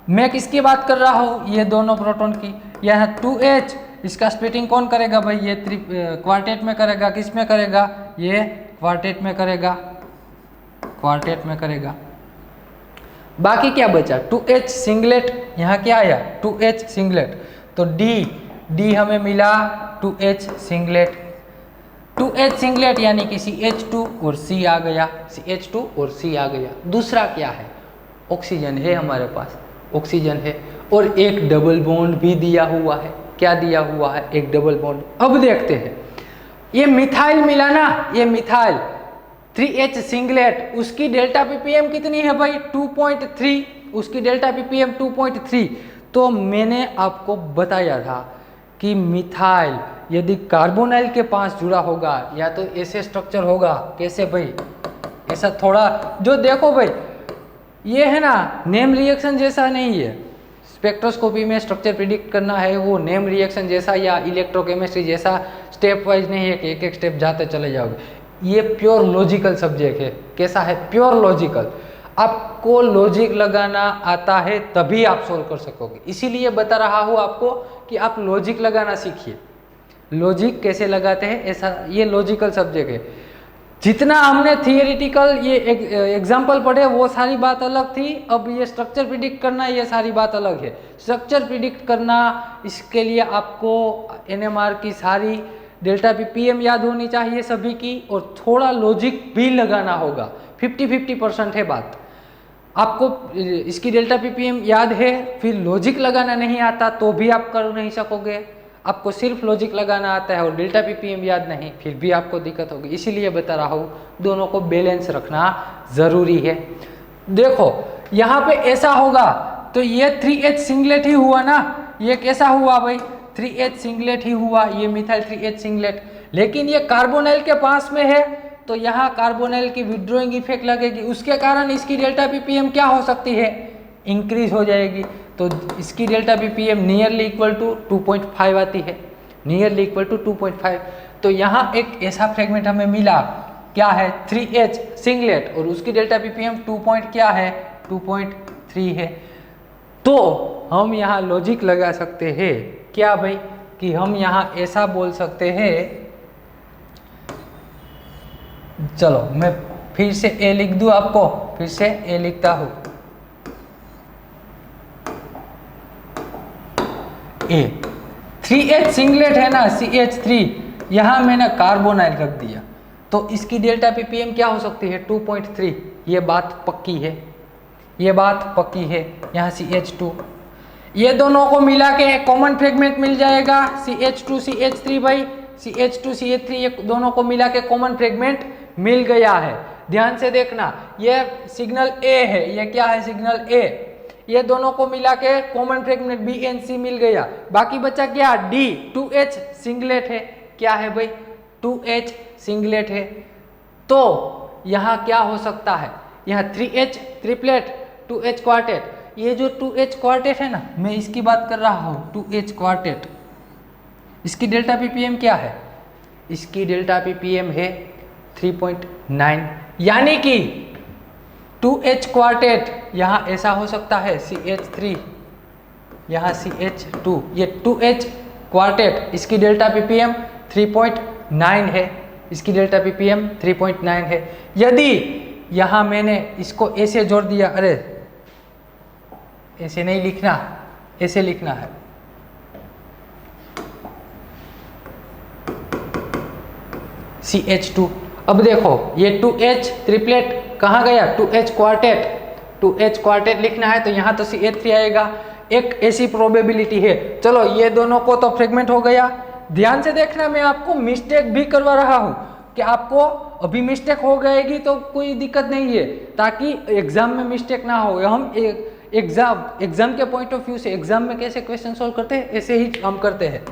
मैं किसकी बात कर रहा हूँ? ये दोनों प्रोटॉन की। यहाँ 2H इसका स्प्लिटिंग कौन करेगा भाई? ये क्वार्टेट में करेगा। किस में करेगा? ये क्वार्टेट में करेगा, क्वार्टेट में करेगा। बाकी क्या बचा? 2H सिंगलेट, यहाँ क्या आया? 2H सिंगलेट, तो D हमें मिला 2H सिंगलेट। 2H सिंगलेट यानी कि CH2 और C आ गया, CH2 और C आ गया। दूसरा क्या है? ऑक्सीजन है हमारे पास, ऑक्सीजन है और एक डबल बॉन्ड भी दिया हुआ है। क्या दिया हुआ है? एक डबल बॉन्ड। अब देखते हैं, ये मिथाइल मिला ना, ये मिथाइल 3H सिंगलेट, उसकी डेल्टा ppm कितनी है भाई? 2.3, उसकी डेल्टा ppm 2.3। तो मैंने आपको बताया था कि मिथाइल यदि कार्बोनाइल के पास जुड़ा होगा या तो ऐसे स्ट्रक्चर होगा। कैसे भाई? ऐसा थोड़ा, जो देखो भाई ये है ना, नेम रिएक्शन जैसा नहीं है। स्पेक्ट्रोस्कोपी में स्ट्रक्चर प्रिडिक्ट करना है, वो नेम रिएक्शन जैसा या इलेक्ट्रोकेमिस्ट्री जैसा स्टेप वाइज नहीं है कि एक एक स्टेप जाते चले जाओगे। ये प्योर लॉजिकल सब्जेक्ट है। कैसा है? Pure logical. आपको लॉजिक लगाना आता है तभी आप सोल्व कर सकोगे। इसीलिए बता रहा हूँ आपको कि आप लॉजिक लगाना सीखिए। लॉजिक कैसे लगाते हैं, ऐसा ये लॉजिकल सब्जेक्ट है। जितना हमने थियोरिटिकल ये एग्जाम्पल पढ़े वो सारी बात अलग थी, अब ये स्ट्रक्चर प्रिडिक्ट करना ये सारी बात अलग है। स्ट्रक्चर प्रिडिक्ट करना, इसके लिए आपको NMR की सारी डेल्टा ppm याद होनी चाहिए सभी की, और थोड़ा लॉजिक भी लगाना होगा। 50-50% है बात। आपको इसकी डेल्टा ppm याद है, फिर लॉजिक लगाना नहीं आता तो भी आप कर नहीं सकोगे। आपको सिर्फ लॉजिक लगाना आता है और डेल्टा ppm याद नहीं, फिर भी आपको दिक्कत होगी। इसीलिए बता रहा हूँ दोनों को बैलेंस रखना ज़रूरी है। देखो यहाँ पे ऐसा होगा तो ये 3H सिंगलेट ही हुआ ना, ये कैसा हुआ भाई, 3H सिंगलेट ही हुआ, ये मिथाइल 3H सिंगलेट। लेकिन ये कार्बोनाइल के पास में है तो यहाँ कार्बोनाइल की विड्रॉइंग इफेक्ट लगेगी, उसके कारण इसकी डेल्टा पीपीएम क्या हो सकती है, इंक्रीज हो जाएगी। तो इसकी delta PPM nearly equal to 2.5 आती है, नियरली इक्वल टू 2.5। तो यहाँ एक ऐसा फ्रेगमेंट हमें मिला, क्या है, 3H सिंगलेट, और उसकी डेल्टा पीपीएम 2.3 है। तो हम यहाँ लॉजिक लगा सकते हैं क्या भाई, कि हम यहाँ ऐसा बोल सकते हैं, चलो मैं फिर से ए लिख दूं आपको, फिर से ए लिखता हूं, ए 3H सिंगलेट है ना, CH3, यहां मैंने कार्बोनाइल रख दिया, तो इसकी डेल्टा पीपीएम क्या हो सकती है, 2.3। ये बात पक्की है, ये बात पक्की है। यहाँ CH2, ये दोनों को मिला के एक कॉमन फ्रेगमेंट मिल जाएगा, CH2 CH3 भाई, CH2 CH3 ये दोनों को मिला के कॉमन फ्रेगमेंट मिल गया है। ध्यान से देखना, ये सिग्नल A है, ये क्या है, सिग्नल A, ये दोनों को मिला के कॉमन फ्रेगमेंट BNC मिल गया। बाकी बचा क्या, D, 2H सिंगलेट है, क्या है भाई, 2H सिंगलेट है। तो यहाँ क्या हो सकता है, यहाँ 3H ट्रिपलेट, 2H क्वार्टेट, ये जो 2H क्वार्टेट है ना, मैं इसकी बात कर रहा हूँ, 2H क्वार्टेट, इसकी डेल्टा पीपीएम क्या है, इसकी डेल्टा पीपीएम है 3.9, यानी कि 2H क्वार्टेट यहाँ ऐसा हो सकता है, CH3 यहाँ CH2, ये 2H क्वार्टेट, इसकी डेल्टा पीपीएम 3.9 है, इसकी डेल्टा पीपीएम 3.9 है। यदि यहाँ मैंने इसको ऐसे जोड़ दिया, अरे ऐसे नहीं लिखना, ऐसे लिखना है, CH2। अब देखो ये 2H ट्रिपलेट कहाँ गया, 2H क्वार्टेट, 2H क्वार्टेट लिखना है तो यहाँ तो CH3 आएगा, एक ऐसी प्रोबेबिलिटी है। चलो ये दोनों को तो फ्रेगमेंट हो गया। ध्यान से देखना, मैं आपको मिस्टेक भी करवा रहा हूँ कि आपको अभी मिस्टेक हो गएगी तो कोई दिक्कत नहीं है, ताकि एग्जाम में मिस्टेक ना हो। हम एग्जाम के पॉइंट ऑफ व्यू से एग्जाम में कैसे क्वेश्चन सोल्व करते हैं, ऐसे ही हम करते हैं।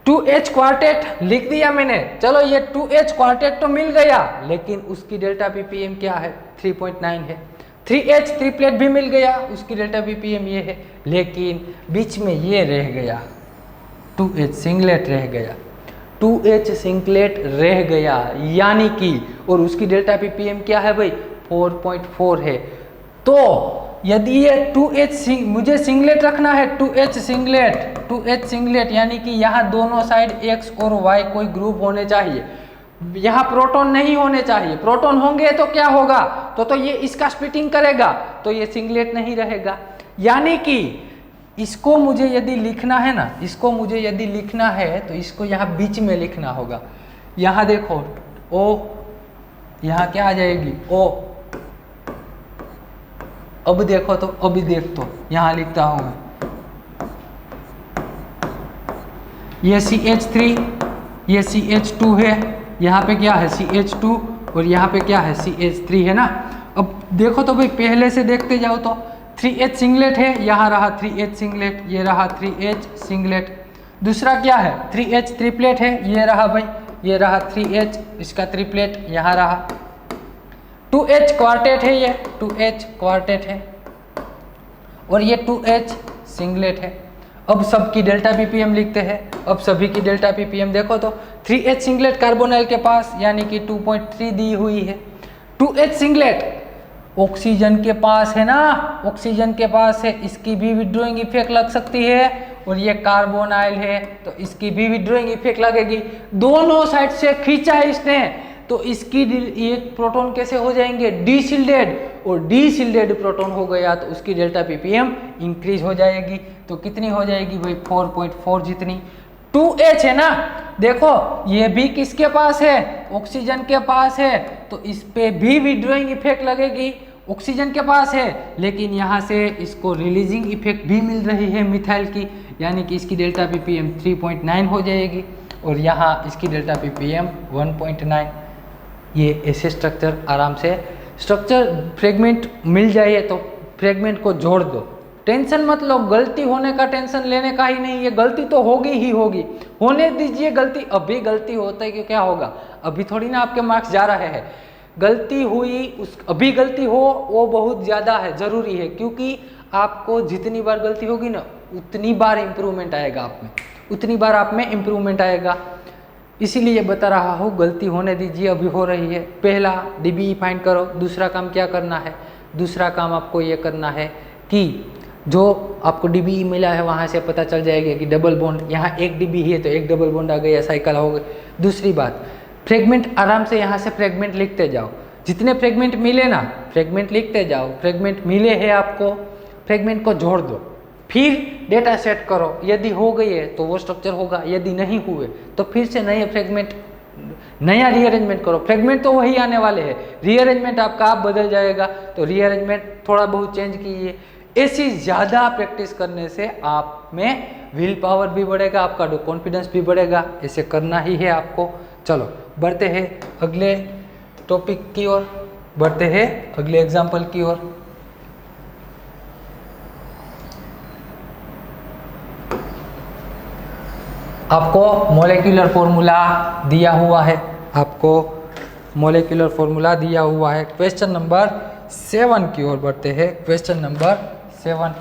2H क्वार्टेट लिख दिया मैंने, चलो ये 2H क्वार्टेट तो मिल गया, लेकिन उसकी डेल्टा पीपीएम क्या है, 3.9 है। 3H ट्रिपलेट भी मिल गया, उसकी डेल्टा पीपीएम ये है, लेकिन बीच में ये रह गया, 2H सिंगलेट रह गया, 2H सिंगलेट रह गया, यानी कि, और उसकी डेल्टा पीपीएम क्या है भाई, 4.4 है। तो यदि ये 2H मुझे सिंगलेट रखना है, 2H सिंगलेट, यानी कि यहाँ दोनों साइड X और Y कोई ग्रुप होने चाहिए, यहाँ प्रोटॉन नहीं होने चाहिए। प्रोटॉन होंगे तो क्या होगा, तो ये इसका स्प्लिटिंग करेगा, तो ये सिंगलेट नहीं रहेगा। यानी कि इसको मुझे यदि लिखना है ना, इसको मुझे यदि लिखना है तो इसको यहाँ बीच में लिखना होगा। यहाँ देखो O, यहाँ क्या आ जाएगी, O। अब देखो तो, अभी देख तो, यहाँ लिखता हूँ मैं, ये CH3, ये CH2 है, यहाँ पे क्या है CH2, और यहाँ पे क्या है CH3 है ना। अब देखो तो भाई, पहले से देखते जाओ तो 3H सिंगलेट है, यहाँ रहा 3H सिंगलेट, ये रहा 3H सिंगलेट। दूसरा क्या है, 3H ट्रिपलेट है, ये रहा भाई, ये रहा 3H, इसका ट्रिपलेट यहाँ रहा। 2H क्वार्टेट है, ये 2H क्वार्टेट है, और ये 2H सिंगलेट है। अब सबकी डेल्टा पीपीएम लिखते हैं। अब सभी की डेल्टा पीपीएम देखो तो 3H सिंगलेट कार्बोनाइल के पास, यानी कि 2.3 दी हुई है। 2H सिंगलेट ऑक्सीजन के पास है ना, ऑक्सीजन के पास है, इसकी भी विड्रॉइंग इफेक्ट लग सकती है, और ये कार्बोनाइल है तो इसकी भी विड्रॉइंग इफेक्ट लगेगी। दोनों साइड से खींचा है इसने, तो इसकी ये प्रोटॉन कैसे हो जाएंगे, डीसिल्डेड, और डीसिल्डेड प्रोटॉन हो गया तो उसकी डेल्टा पीपीएम इंक्रीज हो जाएगी। तो कितनी हो जाएगी भाई, 4.4 जितनी। 2H है ना, देखो ये भी किसके पास है, ऑक्सीजन के पास है, तो इस पे भी विड्रॉइंग इफेक्ट लगेगी, ऑक्सीजन के पास है, लेकिन यहाँ से इसको रिलीजिंग इफेक्ट भी मिल रही है मिथाइल की, यानी कि इसकी डेल्टा पीपीएम 3.9 हो जाएगी, और यहाँ इसकी डेल्टा पीपीएम 1.9। ये ऐसे स्ट्रक्चर आराम से, स्ट्रक्चर फ्रेगमेंट मिल जाए तो फ्रेगमेंट को जोड़ दो, टेंशन मत लो, गलती होने का टेंशन लेने का ही नहीं है, गलती तो होगी ही होगी, होने दीजिए गलती। अभी गलती होता है कि क्या होगा, अभी थोड़ी ना आपके मार्क्स जा रहे हैं, गलती हुई उस अभी गलती हो वो बहुत ज़्यादा है, ज़रूरी है, क्योंकि आपको जितनी बार गलती होगी ना उतनी बार इम्प्रूवमेंट आएगा आप में, उतनी बार आप में इम्प्रूवमेंट आएगा। इसीलिए बता रहा हूँ गलती होने दीजिए, अभी हो रही है। पहला DBE फाइंड करो, दूसरा काम क्या करना है, दूसरा काम आपको ये करना है कि जो आपको DBE मिला है वहाँ से पता चल जाएगा कि डबल बॉन्ड, यहाँ एक DBE है तो एक डबल बॉन्ड आ गया, साइकिल हो गई। दूसरी बात, फ्रेगमेंट आराम से यहाँ से फ्रेगमेंट लिखते जाओ, जितने फ्रेगमेंट मिले ना फ्रेगमेंट लिखते जाओ, फ्रेगमेंट मिले हैं आपको फ्रेगमेंट को जोड़ दो, फिर डेटा सेट करो, यदि हो गई है तो वो स्ट्रक्चर होगा, यदि नहीं हुए तो फिर से नए फ्रेगमेंट, नया रीअरेंजमेंट करो। फ्रेगमेंट तो वही आने वाले हैं, रीअरेंजमेंट आपका आप बदल जाएगा, तो रीअरेंजमेंट थोड़ा बहुत चेंज कीजिए। ऐसी ज़्यादा प्रैक्टिस करने से आप में विल पावर भी बढ़ेगा, आपका कॉन्फिडेंस भी बढ़ेगा, ऐसे करना ही है आपको। चलो बढ़ते हैं अगले टॉपिक की ओर, बढ़ते हैं अगले एग्जाम्पल की ओर। आपको मोलेक्युलर फॉर्मूला दिया हुआ है, आपको मोलेक्युलर फॉर्मूला दिया हुआ है। क्वेश्चन नंबर 7 की ओर बढ़ते हैं। क्वेश्चन नंबर 7,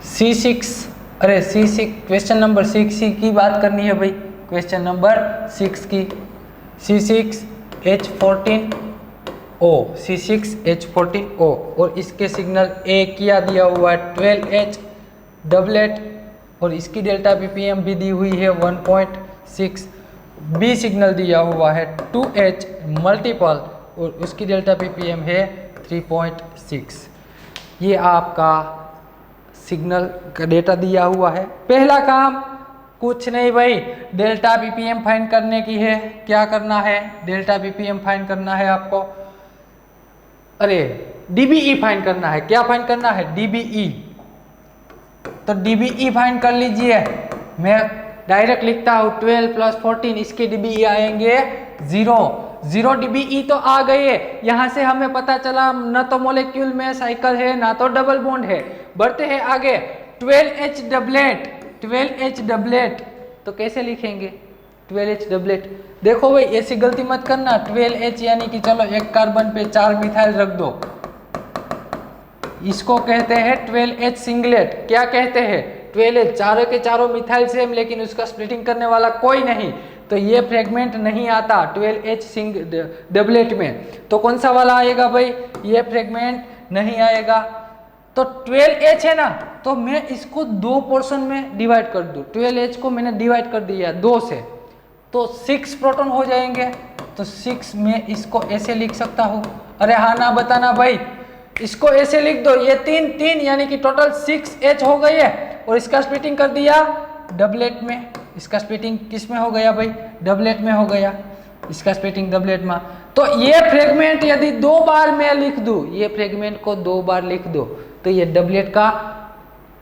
C6, अरे C6, क्वेश्चन नंबर 6 की बात करनी है भाई, क्वेश्चन नंबर 6 की। C6H14O, C6H14O, और इसके सिग्नल A किया दिया हुआ है 12H डबलेट, और इसकी डेल्टा ppm भी दी हुई है 1.6। B सिग्नल दिया हुआ है 2H मल्टीपल, और उसकी डेल्टा ppm है 3.6। ये आपका सिग्नल का डेटा दिया हुआ है। पहला काम कुछ नहीं भाई, डेल्टा ppm फाइंड करने की है। क्या करना है, डेल्टा ppm फाइंड करना है आपको, अरे DBE फाइंड करना है। क्या फाइंड करना है, DBE। तो DBE फाइंड कर लीजिए, मैं डायरेक्ट लिखता हूँ 12 + 14, इसके DBE आएंगे 0 DBE तो आ गए। यहाँ से हमें पता चला न तो मोलेक्यूल में साइकिल है ना तो डबल बॉन्ड है। बढ़ते हैं आगे, 12H डबलेट, तो कैसे लिखेंगे 12H डबलेट। देखो भाई ऐसी गलती मत करना, 12H यानी कि चलो एक कार्बन पे 4 मिथाइल रख दो, इसको कहते हैं 12H सिंगलेट। क्या कहते हैं, 12H, चारों के चारों मिथाइल सेम लेकिन उसका स्प्लिटिंग करने वाला कोई नहीं, तो ये फ्रेगमेंट नहीं आता 12H डबलेट में। तो कौन सा वाला आएगा भाई, ये फ्रेगमेंट नहीं आएगा। तो 12H है ना, तो मैं इसको 2 पोर्शन में डिवाइड कर दूं, 12H को मैंने डिवाइड कर दिया 2 से, तो 6 प्रोटॉन हो जाएंगे। तो 6 में इसको ऐसे लिख सकता हूँ, अरे हाँ ना बताना भाई, इसको ऐसे लिख दो, ये 3 यानी कि टोटल 6H हो गई है, और इसका स्प्लिटिंग कर दिया डबलेट में। इसका स्प्लिटिंग किस में हो गया भाई, डबलेट में हो गया, इसका स्प्लिटिंग डबलेट में। तो ये फ्रेगमेंट यदि 2 बार मैं लिख दूं, ये फ्रेगमेंट को 2 बार लिख दो, तो ये डबलेट का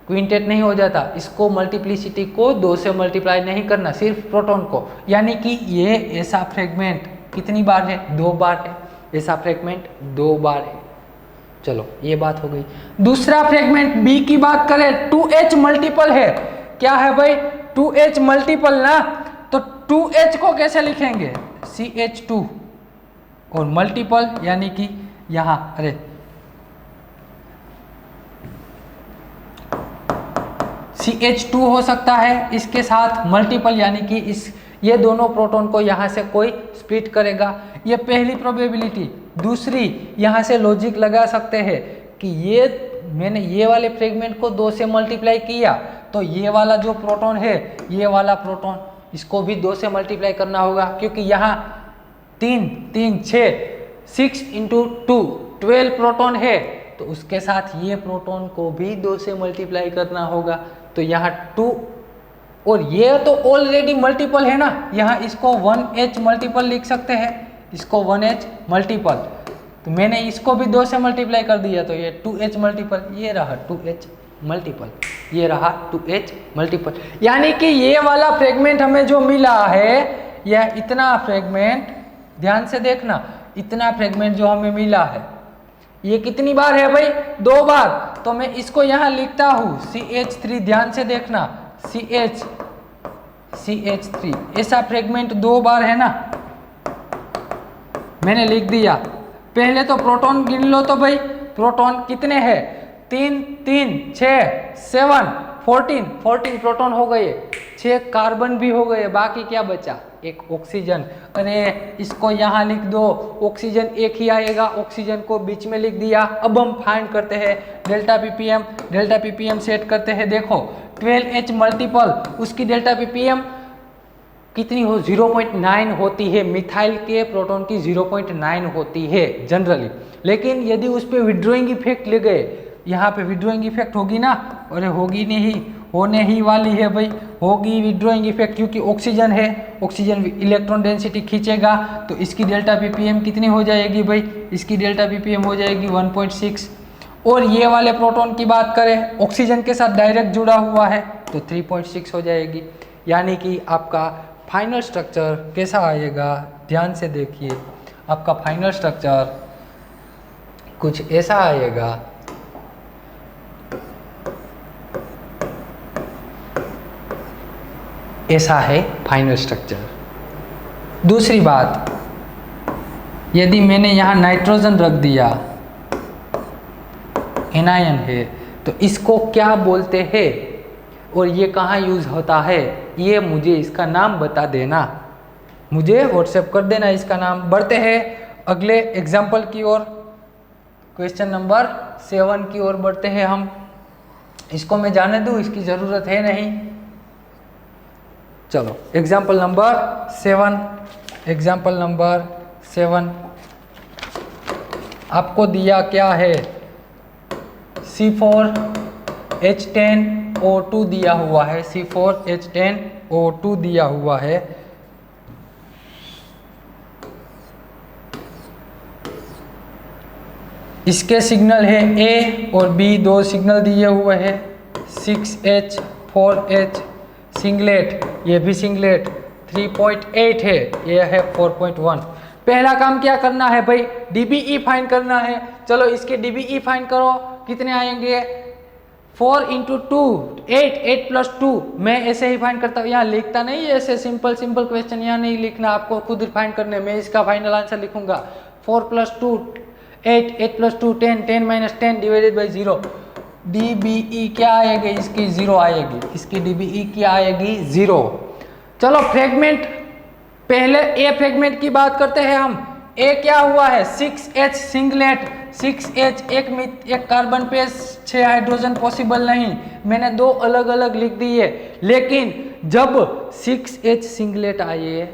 क्विंटेट नहीं हो जाता। इसको मल्टीप्लिसिटी को 2 से मल्टीप्लाई नहीं करना, सिर्फ प्रोटॉन को, यानी कि ये ऐसा फ्रेगमेंट कितनी बार है, 2 बार है, ऐसा फ्रेगमेंट 2 बार है। चलो ये बात हो गई। दूसरा फ्रेगमेंट B की बात करें, 2H मल्टीपल है। क्या है भाई, 2H मल्टीपल ना, तो 2H को कैसे लिखेंगे, CH2, और मल्टीपल यानी कि यहाँ, अरे CH2 हो सकता है, इसके साथ मल्टीपल यानी कि इस ये दोनों प्रोटॉन को यहाँ से कोई स्प्लिट करेगा। ये पहली प्रोबेबिलिटी। दूसरी, यहाँ से लॉजिक लगा सकते हैं कि ये मैंने ये वाले फ्रेगमेंट को 2 से मल्टीप्लाई किया, तो ये वाला जो प्रोटॉन है, ये वाला प्रोटॉन, इसको भी 2 से मल्टीप्लाई करना होगा, क्योंकि यहाँ 3 6 × 2 12 प्रोटॉन है, तो उसके साथ ये प्रोटॉन को भी 2 से मल्टीप्लाई करना होगा। तो यहाँ 2, और ये तो ऑलरेडी मल्टीपल है ना, यहाँ इसको 1H मल्टीपल लिख सकते हैं, इसको 1H मल्टीपल, तो मैंने इसको भी 2 से मल्टीप्लाई कर दिया, तो ये 2H मल्टीपल, ये रहा 2H मल्टीपल, ये रहा 2H मल्टीपल। यानी कि ये वाला फ्रेगमेंट हमें जो मिला है, यह इतना फ्रेगमेंट, ध्यान से देखना, इतना फ्रेगमेंट जो हमें मिला है, ये कितनी बार है भाई? 2 बार। तो मैं इसको यहाँ लिखता हूँ CH3, ध्यान से देखना, CH3 ऐसा फ्रेगमेंट 2 बार है ना, मैंने लिख दिया। पहले तो प्रोटॉन गिन लो तो भाई, प्रोटॉन कितने हैं? 3 3 6 7 14 प्रोटॉन हो गए, 6 कार्बन भी हो गए, बाकी क्या बचा? एक ऑक्सीजन। अरे इसको यहाँ लिख दो, ऑक्सीजन एक ही आएगा, ऑक्सीजन को बीच में लिख दिया। अब हम फाइंड करते हैं डेल्टा पीपीएम सेट करते हैं। देखो 12H मल्टीपल उसकी डेल्टा पीपीएम कितनी हो? 0.9 होती है। मिथाइल के प्रोटॉन की 0.9 होती है जनरली, लेकिन यदि उस पर विड्रॉइंग इफेक्ट ले गए, यहाँ पे विड्रॉइंग इफेक्ट होगी ना? अरे होगी नहीं, होने ही वाली है भाई, होगी विड्रॉइंग इफेक्ट, क्योंकि ऑक्सीजन है, ऑक्सीजन इलेक्ट्रॉन डेंसिटी खींचेगा, तो इसकी डेल्टा पीपीएम कितनी हो जाएगी भाई? इसकी डेल्टा पीपीएम हो जाएगी 1.6। और ये वाले प्रोटॉन की बात करें, ऑक्सीजन के साथ डायरेक्ट जुड़ा हुआ है, तो 3.6 हो जाएगी। यानी कि आपका फाइनल स्ट्रक्चर कैसा आएगा? ध्यान से देखिए, आपका फाइनल स्ट्रक्चर कुछ ऐसा आएगा। ऐसा है फाइनल स्ट्रक्चर। दूसरी बात, यदि मैंने यहाँ नाइट्रोजन रख दिया, एनायन है, तो इसको क्या बोलते हैं और ये कहाँ यूज़ होता है, ये मुझे इसका नाम बता देना, मुझे व्हाट्सएप कर देना इसका नाम। बढ़ते हैं अगले एग्जाम्पल की ओर, क्वेश्चन नंबर 7 की ओर बढ़ते हैं हम। इसको मैं जाने दूँ, इसकी ज़रूरत है नहीं। चलो एग्जाम्पल नंबर 7 आपको दिया क्या है? C4H10O2 दिया हुआ है, C4H10O2 दिया हुआ है। इसके सिग्नल है A और B, 2 सिग्नल दिए हुए हैं। 6H 4H सिंगलेट, ये भी सिंगलेट, 3.8 है, ये है 4.1। पहला काम क्या करना है भाई? DBE फाइंड करना है। चलो इसके DBE फाइंड करो, कितने आएंगे? 4 × 2 8 + 2। मैं ऐसे ही फाइंड करता हूँ, यहाँ लिखता नहीं, ऐसे सिंपल क्वेश्चन यहाँ नहीं लिखना, आपको खुद ही फाइंड करने। मैं इसका फाइनल आंसर लिखूंगा 4 + 2 8 8 + 2 10 10 - 10 / 0। DBE क्या आएगी? इसकी 0 आएगी, इसकी DBE क्या आएगी? 0। चलो फ्रेगमेंट, पहले ए फ्रेगमेंट की बात करते हैं हम। ए क्या हुआ है? 6H सिंगलेट, 6H एक कार्बन पे 6 हाइड्रोजन पॉसिबल नहीं, मैंने 2 अलग अलग लिख दिए। लेकिन जब 6H सिंगलेट आए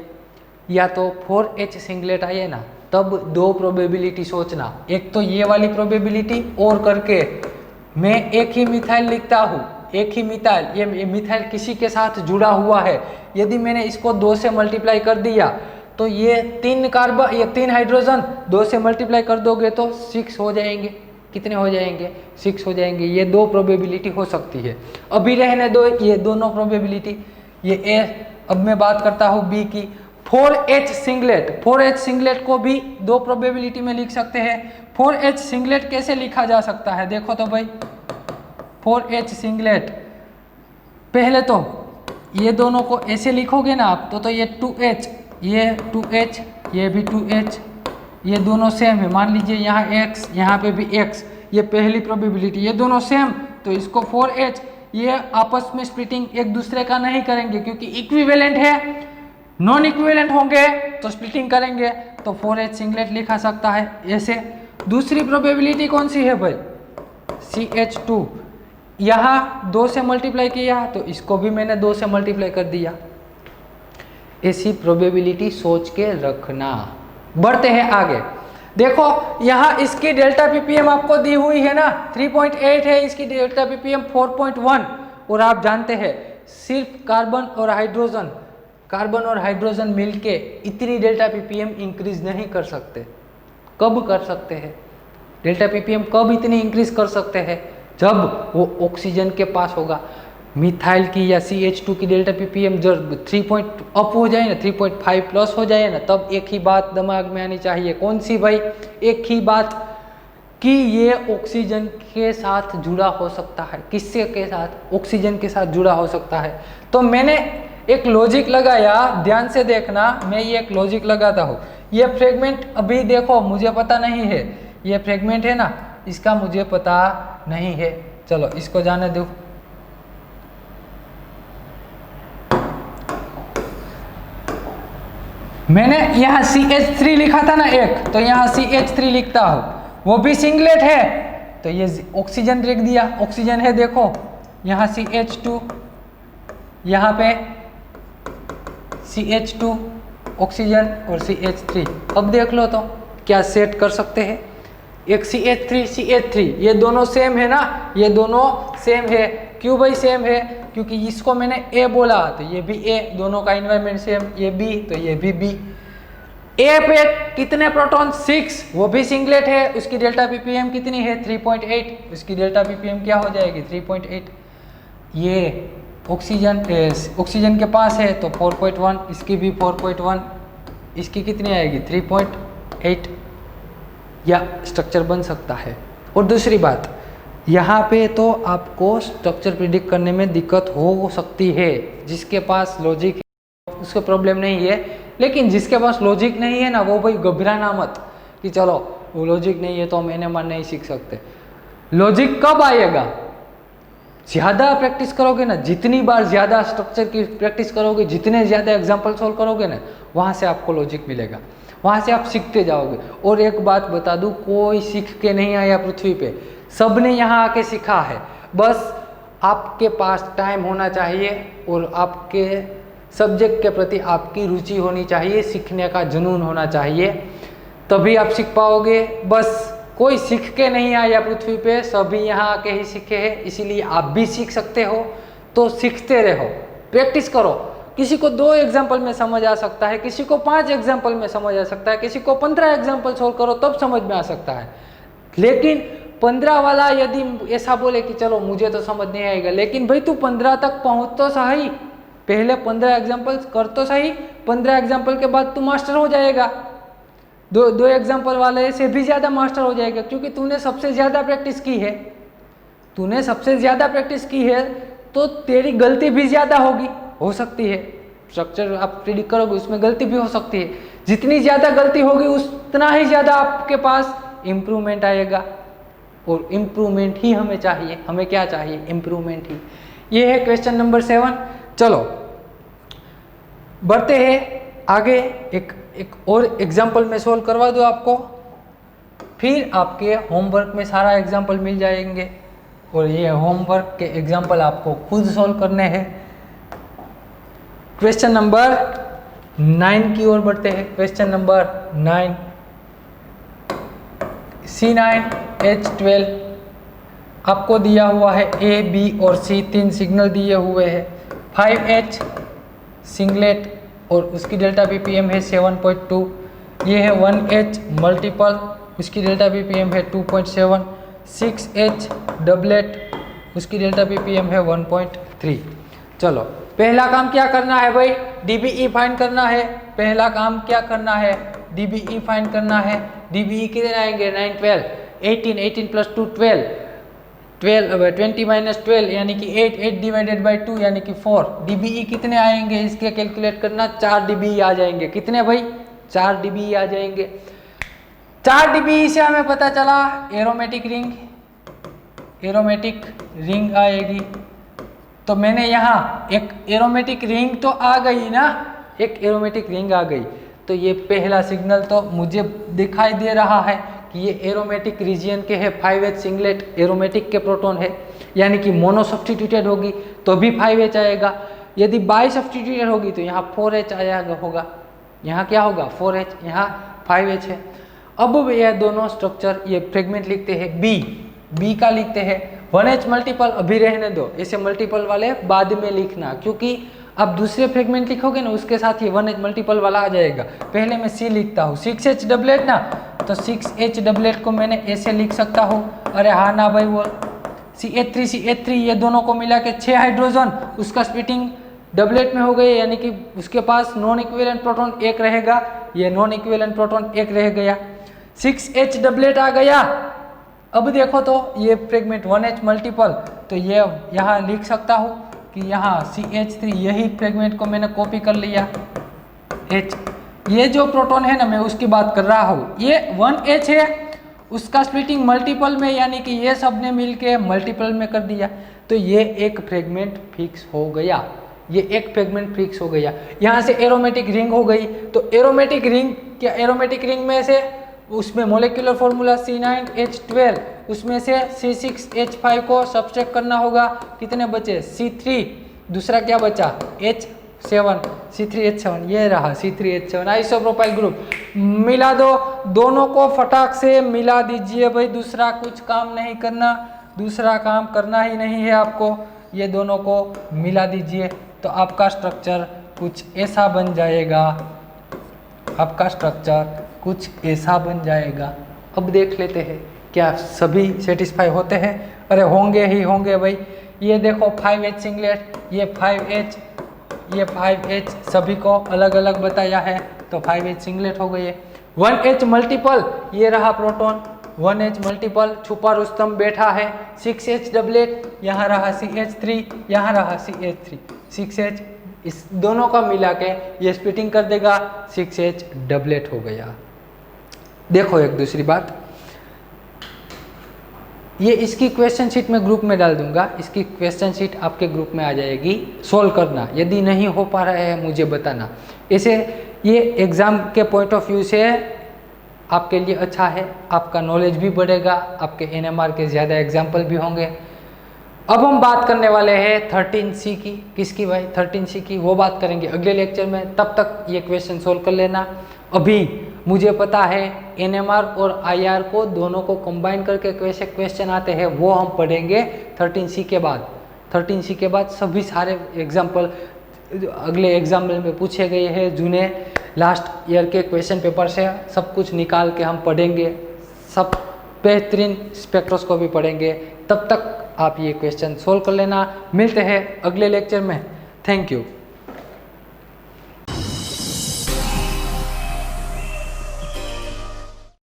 या तो 4H सिंगलेट आए ना, तब 2 प्रोबेबिलिटी सोचना। एक तो ये वाली प्रोबेबिलिटी और करके मैं एक ही मिथाइल लिखता हूँ, एक ही मिथाइल, ये मिथाइल किसी के साथ जुड़ा हुआ है। यदि मैंने इसको 2 से मल्टीप्लाई कर दिया तो ये 3 कार्बन, ये 3 हाइड्रोजन 2 से मल्टीप्लाई कर दोगे तो 6 हो जाएंगे। कितने हो जाएंगे? 6 हो जाएंगे। ये 2 प्रोबेबिलिटी हो सकती है। अभी रहने दो ये दोनों प्रोबेबिलिटी, ये ए। अब मैं बात करता हूँ बी की। 4H सिंगलेट, 4H सिंगलेट को भी 2 प्रोबेबिलिटी में लिख सकते हैं। 4H सिंगलेट कैसे लिखा जा सकता है? देखो तो भाई, 4H सिंगलेट, पहले तो ये दोनों को ऐसे लिखोगे ना आप, तो ये 2H, ये 2H, ये भी 2H, ये दोनों सेम है। मान लीजिए यहाँ X, यहाँ पे भी X, ये पहली प्रोबेबिलिटी, ये दोनों सेम, तो इसको 4H, ये आपस में स्प्लिटिंग एक दूसरे का नहीं करेंगे क्योंकि इक्विवेलेंट है। नॉन इक्विवेलेंट होंगे तो स्प्लिटिंग करेंगे, तो 4H सिंगलेट लिखा सकता है ऐसे। दूसरी प्रोबेबिलिटी कौन सी है भाई? CH2, यहाँ 2 से मल्टीप्लाई किया तो इसको भी मैंने 2 से मल्टीप्लाई कर दिया। ऐसी प्रोबेबिलिटी सोच के रखना। बढ़ते हैं आगे। देखो यहाँ इसकी डेल्टा पीपीएम आपको दी हुई है ना, 3.8 है, इसकी डेल्टा पीपीएम 4.1। और आप जानते हैं सिर्फ कार्बन और हाइड्रोजन मिलके इतनी डेल्टा पीपीएम इंक्रीज नहीं कर सकते। कब कर सकते हैं? डेल्टा पीपीएम कब इतनी इंक्रीज कर सकते हैं? जब वो ऑक्सीजन के पास होगा। मिथाइल की या CH2 की डेल्टा पीपीएम जब 3 अप हो जाए ना, 3.5 प्लस हो जाए ना, तब एक ही बात दिमाग में आनी चाहिए। कौन सी भाई? एक ही बात, कि ये ऑक्सीजन के साथ जुड़ा हो सकता है। किससे के साथ? ऑक्सीजन के साथ जुड़ा हो सकता है। तो मैंने एक लॉजिक लगाया, ध्यान से देखना, मैं ये एक लॉजिक लगाता हूँ। ये फ्रेगमेंट अभी देखो मुझे पता नहीं है, ये फ्रेगमेंट है ना, इसका मुझे पता नहीं है, चलो इसको जाने दो। मैंने यहाँ CH3 लिखा था ना एक, तो यहाँ CH3 लिखता हूँ, वो भी सिंगलेट है, तो ये ऑक्सीजन लिख दिया, ऑक्सीजन है, देखो यहाँ CH2, यहाँ पे CH2 ऑक्सीजन और CH3। अब देख लो तो क्या सेट कर सकते हैं, एक CH3 ये दोनों सेम है ना, ये दोनों सेम है। क्यों भाई सेम है? क्योंकि इसको मैंने A बोला तो ये भी A, दोनों का एनवायरमेंट सेम, ये B तो ये भी B। A पे कितने प्रोटॉन? 6, वो भी सिंगलेट है, उसकी डेल्टा ppm कितनी है? 3.8, उसकी डेल्टा ppm क्या हो जाएगी? 3.8। ये ऑक्सीजन के पास है तो 4.1, इसकी भी 4.1, इसकी कितनी आएगी? 3.8, या स्ट्रक्चर बन सकता है। और दूसरी बात, यहाँ पे तो आपको स्ट्रक्चर प्रिडिक्ट करने में दिक्कत हो सकती है, जिसके पास लॉजिक है उसको प्रॉब्लम नहीं है, लेकिन जिसके पास लॉजिक नहीं है ना, वो भाई घबराना मत कि चलो वो लॉजिक नहीं है तो हम NMR नहीं सीख सकते। लॉजिक कब आएगा? ज़्यादा प्रैक्टिस करोगे ना, जितनी बार ज़्यादा स्ट्रक्चर की प्रैक्टिस करोगे, जितने ज़्यादा एग्जाम्पल सॉल्व करोगे ना, वहाँ से आपको लॉजिक मिलेगा, वहाँ से आप सीखते जाओगे। और एक बात बता दूँ, कोई सीख के नहीं आया पृथ्वी पे, सब ने यहाँ आके सीखा है। बस आपके पास टाइम होना चाहिए और आपके सब्जेक्ट के प्रति आपकी रुचि होनी चाहिए, सीखने का जुनून होना चाहिए, तभी आप सीख पाओगे। बस कोई सीख के नहीं आया पृथ्वी पे, सभी यहाँ आके ही सीखे हैं, इसीलिए आप भी सीख सकते हो। तो सीखते रहो, प्रैक्टिस करो। किसी को 2 एग्जाम्पल में समझ आ सकता है, किसी को 5 एग्जाम्पल में समझ आ सकता है, किसी को 15 एग्जाम्पल सोल्व करो तब समझ में आ सकता है। लेकिन 15 वाला यदि ऐसा बोले कि चलो मुझे तो समझ नहीं आएगा, लेकिन भाई तू 15 तक पहुँच तो सही, पहले 15 एग्जाम्पल कर तो सही, 15 एग्जाम्पल के बाद तू मास्टर हो जाएगा, दो एग्जाम्पल वाले से भी ज़्यादा मास्टर हो जाएगा, क्योंकि तूने सबसे ज़्यादा प्रैक्टिस की है। तूने सबसे ज़्यादा प्रैक्टिस की है तो तेरी गलती भी ज़्यादा होगी, हो सकती है। स्ट्रक्चर आप प्रेडिक्ट करोगे उसमें गलती भी हो सकती है, जितनी ज़्यादा गलती होगी उतना ही ज़्यादा आपके पास इम्प्रूवमेंट आएगा। और इम्प्रूवमेंट ही हमें चाहिए, हमें क्या चाहिए? इम्प्रूवमेंट ही। ये है क्वेश्चन नंबर 7। चलो बढ़ते हैं आगे, एक और एग्जाम्पल मैं सोल्व करवा दूँ आपको, फिर आपके होमवर्क में सारा एग्जाम्पल मिल जाएंगे, और ये होमवर्क के एग्जाम्पल आपको खुद सोल्व करने हैं। क्वेश्चन नंबर 9 की ओर बढ़ते हैं। क्वेश्चन नंबर 9, C9H12 आपको दिया हुआ है, A, B और C 3 सिग्नल दिए हुए हैं। 5H सिंगलेट और उसकी डेल्टा ppm है 7.2। ये है 1H मल्टीपल, उसकी डेल्टा ppm है 2.7। 6H डबलेट, उसकी डेल्टा ppm है 1.3। चलो पहला काम क्या करना है भाई? DBE फाइंड करना है। पहला काम क्या करना है? DBE फाइंड करना है। DBE कितने आएंगे? 9, 12, 18 प्लस 2 12, 20 माइनस 12 यानी कि 8 डिवाइडेड बाई 2 यानी कि 4। DBE कितने आएंगे इसके कैलकुलेट करना, 4 DBE आ जाएंगे। कितने भाई? 4 DBE आ जाएंगे। 4 DBE से हमें पता चला एरोमेटिक रिंग आएगी। तो मैंने यहाँ एक एरोमेटिक रिंग तो आ गई ना, एक एरोमेटिक रिंग आ गई। तो ये पहला सिग्नल तो मुझे दिखाई दे रहा है कि ये एरोमेटिक रीजियन के है। 5H सिंगलेट एरोमेटिक के प्रोटॉन है, यानी कि मोनो सब्स्टिट्यूटेड होगी तो भी 5H आएगा। यदि बाई सब्स्टिट्यूटेड होगी तो यहाँ 4H आया होगा। यहाँ क्या होगा? 4H, यहाँ 5H है। अब ये दोनों स्ट्रक्चर, ये फ्रेगमेंट लिखते हैं बी का लिखते हैं। 1H मल्टीपल अभी रहने दो, ऐसे मल्टीपल वाले बाद में लिखना, क्योंकि अब दूसरे फ्रेगमेंट लिखोगे ना उसके साथ ये 1H मल्टीपल वाला आ जाएगा। पहले मैं C लिखता हूँ, 6H डबलेट ना, तो 6H डबलेट को मैंने ऐसे लिख सकता हूँ। अरे हाँ ना भाई, वो CH3 ये दोनों को मिला के 6 हाइड्रोजन, उसका स्प्लिटिंग डबलेट में हो गई, यानी कि उसके पास नॉन इक्विवेलेंट प्रोटॉन 1 रहेगा, ये नॉन इक्विवेलेंट प्रोटॉन 1 रह गया। 6H डबलेट आ गया अब देखो तो ये फ्रेगमेंट 1H मल्टीपल, तो ये यहाँ लिख सकता हूँ कि यहाँ CH3, यही फ्रेगमेंट को मैंने कॉपी कर लिया H। ये जो प्रोटॉन है ना, मैं उसकी बात कर रहा हूँ, ये 1H है, उसका स्प्लिटिंग मल्टीपल में, यानी कि ये सब ने मिलके मल्टीपल में कर दिया, तो ये एक फ्रेगमेंट फिक्स हो गया, ये एक फ्रेगमेंट फिक्स हो गया। यहाँ से एरोमेटिक रिंग हो गई, तो एरोमेटिक रिंग, क्या एरोमेटिक रिंग में से उसमें मोलिकुलर फॉर्मूला C9H12, उसमें से C6H5 को सब्सट्रैक्ट करना होगा, कितने बचे C3, दूसरा क्या बचा H7, C3H7, ये रहा C3H7 आइसोप्रोपाइल ग्रुप। मिला दो, दोनों को फटाक से मिला दीजिए भाई, दूसरा कुछ काम नहीं करना, दूसरा काम करना ही नहीं है आपको, ये दोनों को मिला दीजिए तो आपका स्ट्रक्चर कुछ ऐसा बन जाएगा, आपका स्ट्रक्चर कुछ ऐसा बन जाएगा। अब देख लेते हैं क्या सभी सेटिस्फाई होते हैं। अरे होंगे ही होंगे भाई। ये देखो 5H सिंगलेट, ये 5H, ये 5H, सभी को अलग अलग बताया है तो 5H सिंगलेट हो गई है। 1H मल्टीपल, ये रहा प्रोटॉन 1H मल्टीपल, छुपा रुस्तम बैठा है। 6H डबलेट, यहाँ रहा CH3, यहाँ रहा CH3, 6H, इस दोनों का मिला के ये स्प्लिटिंग कर देगा, 6H डबलेट हो गया। देखो एक दूसरी बात, ये इसकी क्वेश्चन शीट में ग्रुप में डाल दूंगा, इसकी क्वेश्चन शीट आपके ग्रुप में आ जाएगी, सोल्व करना, यदि नहीं हो पा रहा है मुझे बताना। ऐसे ये एग्ज़ाम के पॉइंट ऑफ व्यू से आपके लिए अच्छा है, आपका नॉलेज भी बढ़ेगा, आपके NMR के ज़्यादा एग्जाम्पल भी होंगे। अब हम बात करने वाले हैं 13C की, किसकी भाई 13C की, वो बात करेंगे अगले लेक्चर में, तब तक ये क्वेश्चन सोल्व कर लेना। अभी मुझे पता है NMR और IR को दोनों को कंबाइन करके कैसे क्वेश्चन आते हैं वो हम पढ़ेंगे 13C के बाद। 13C के बाद सभी सारे एग्जाम्पल अगले एग्जाम्पल में पूछे गए हैं, जूने लास्ट ईयर के क्वेश्चन पेपर से सब कुछ निकाल के हम पढ़ेंगे, सब बेहतरीन स्पेक्ट्रोस्कोपी पढ़ेंगे। तब तक आप ये क्वेश्चन सोल्व कर लेना। मिलते हैं अगले लेक्चर में। Thank you.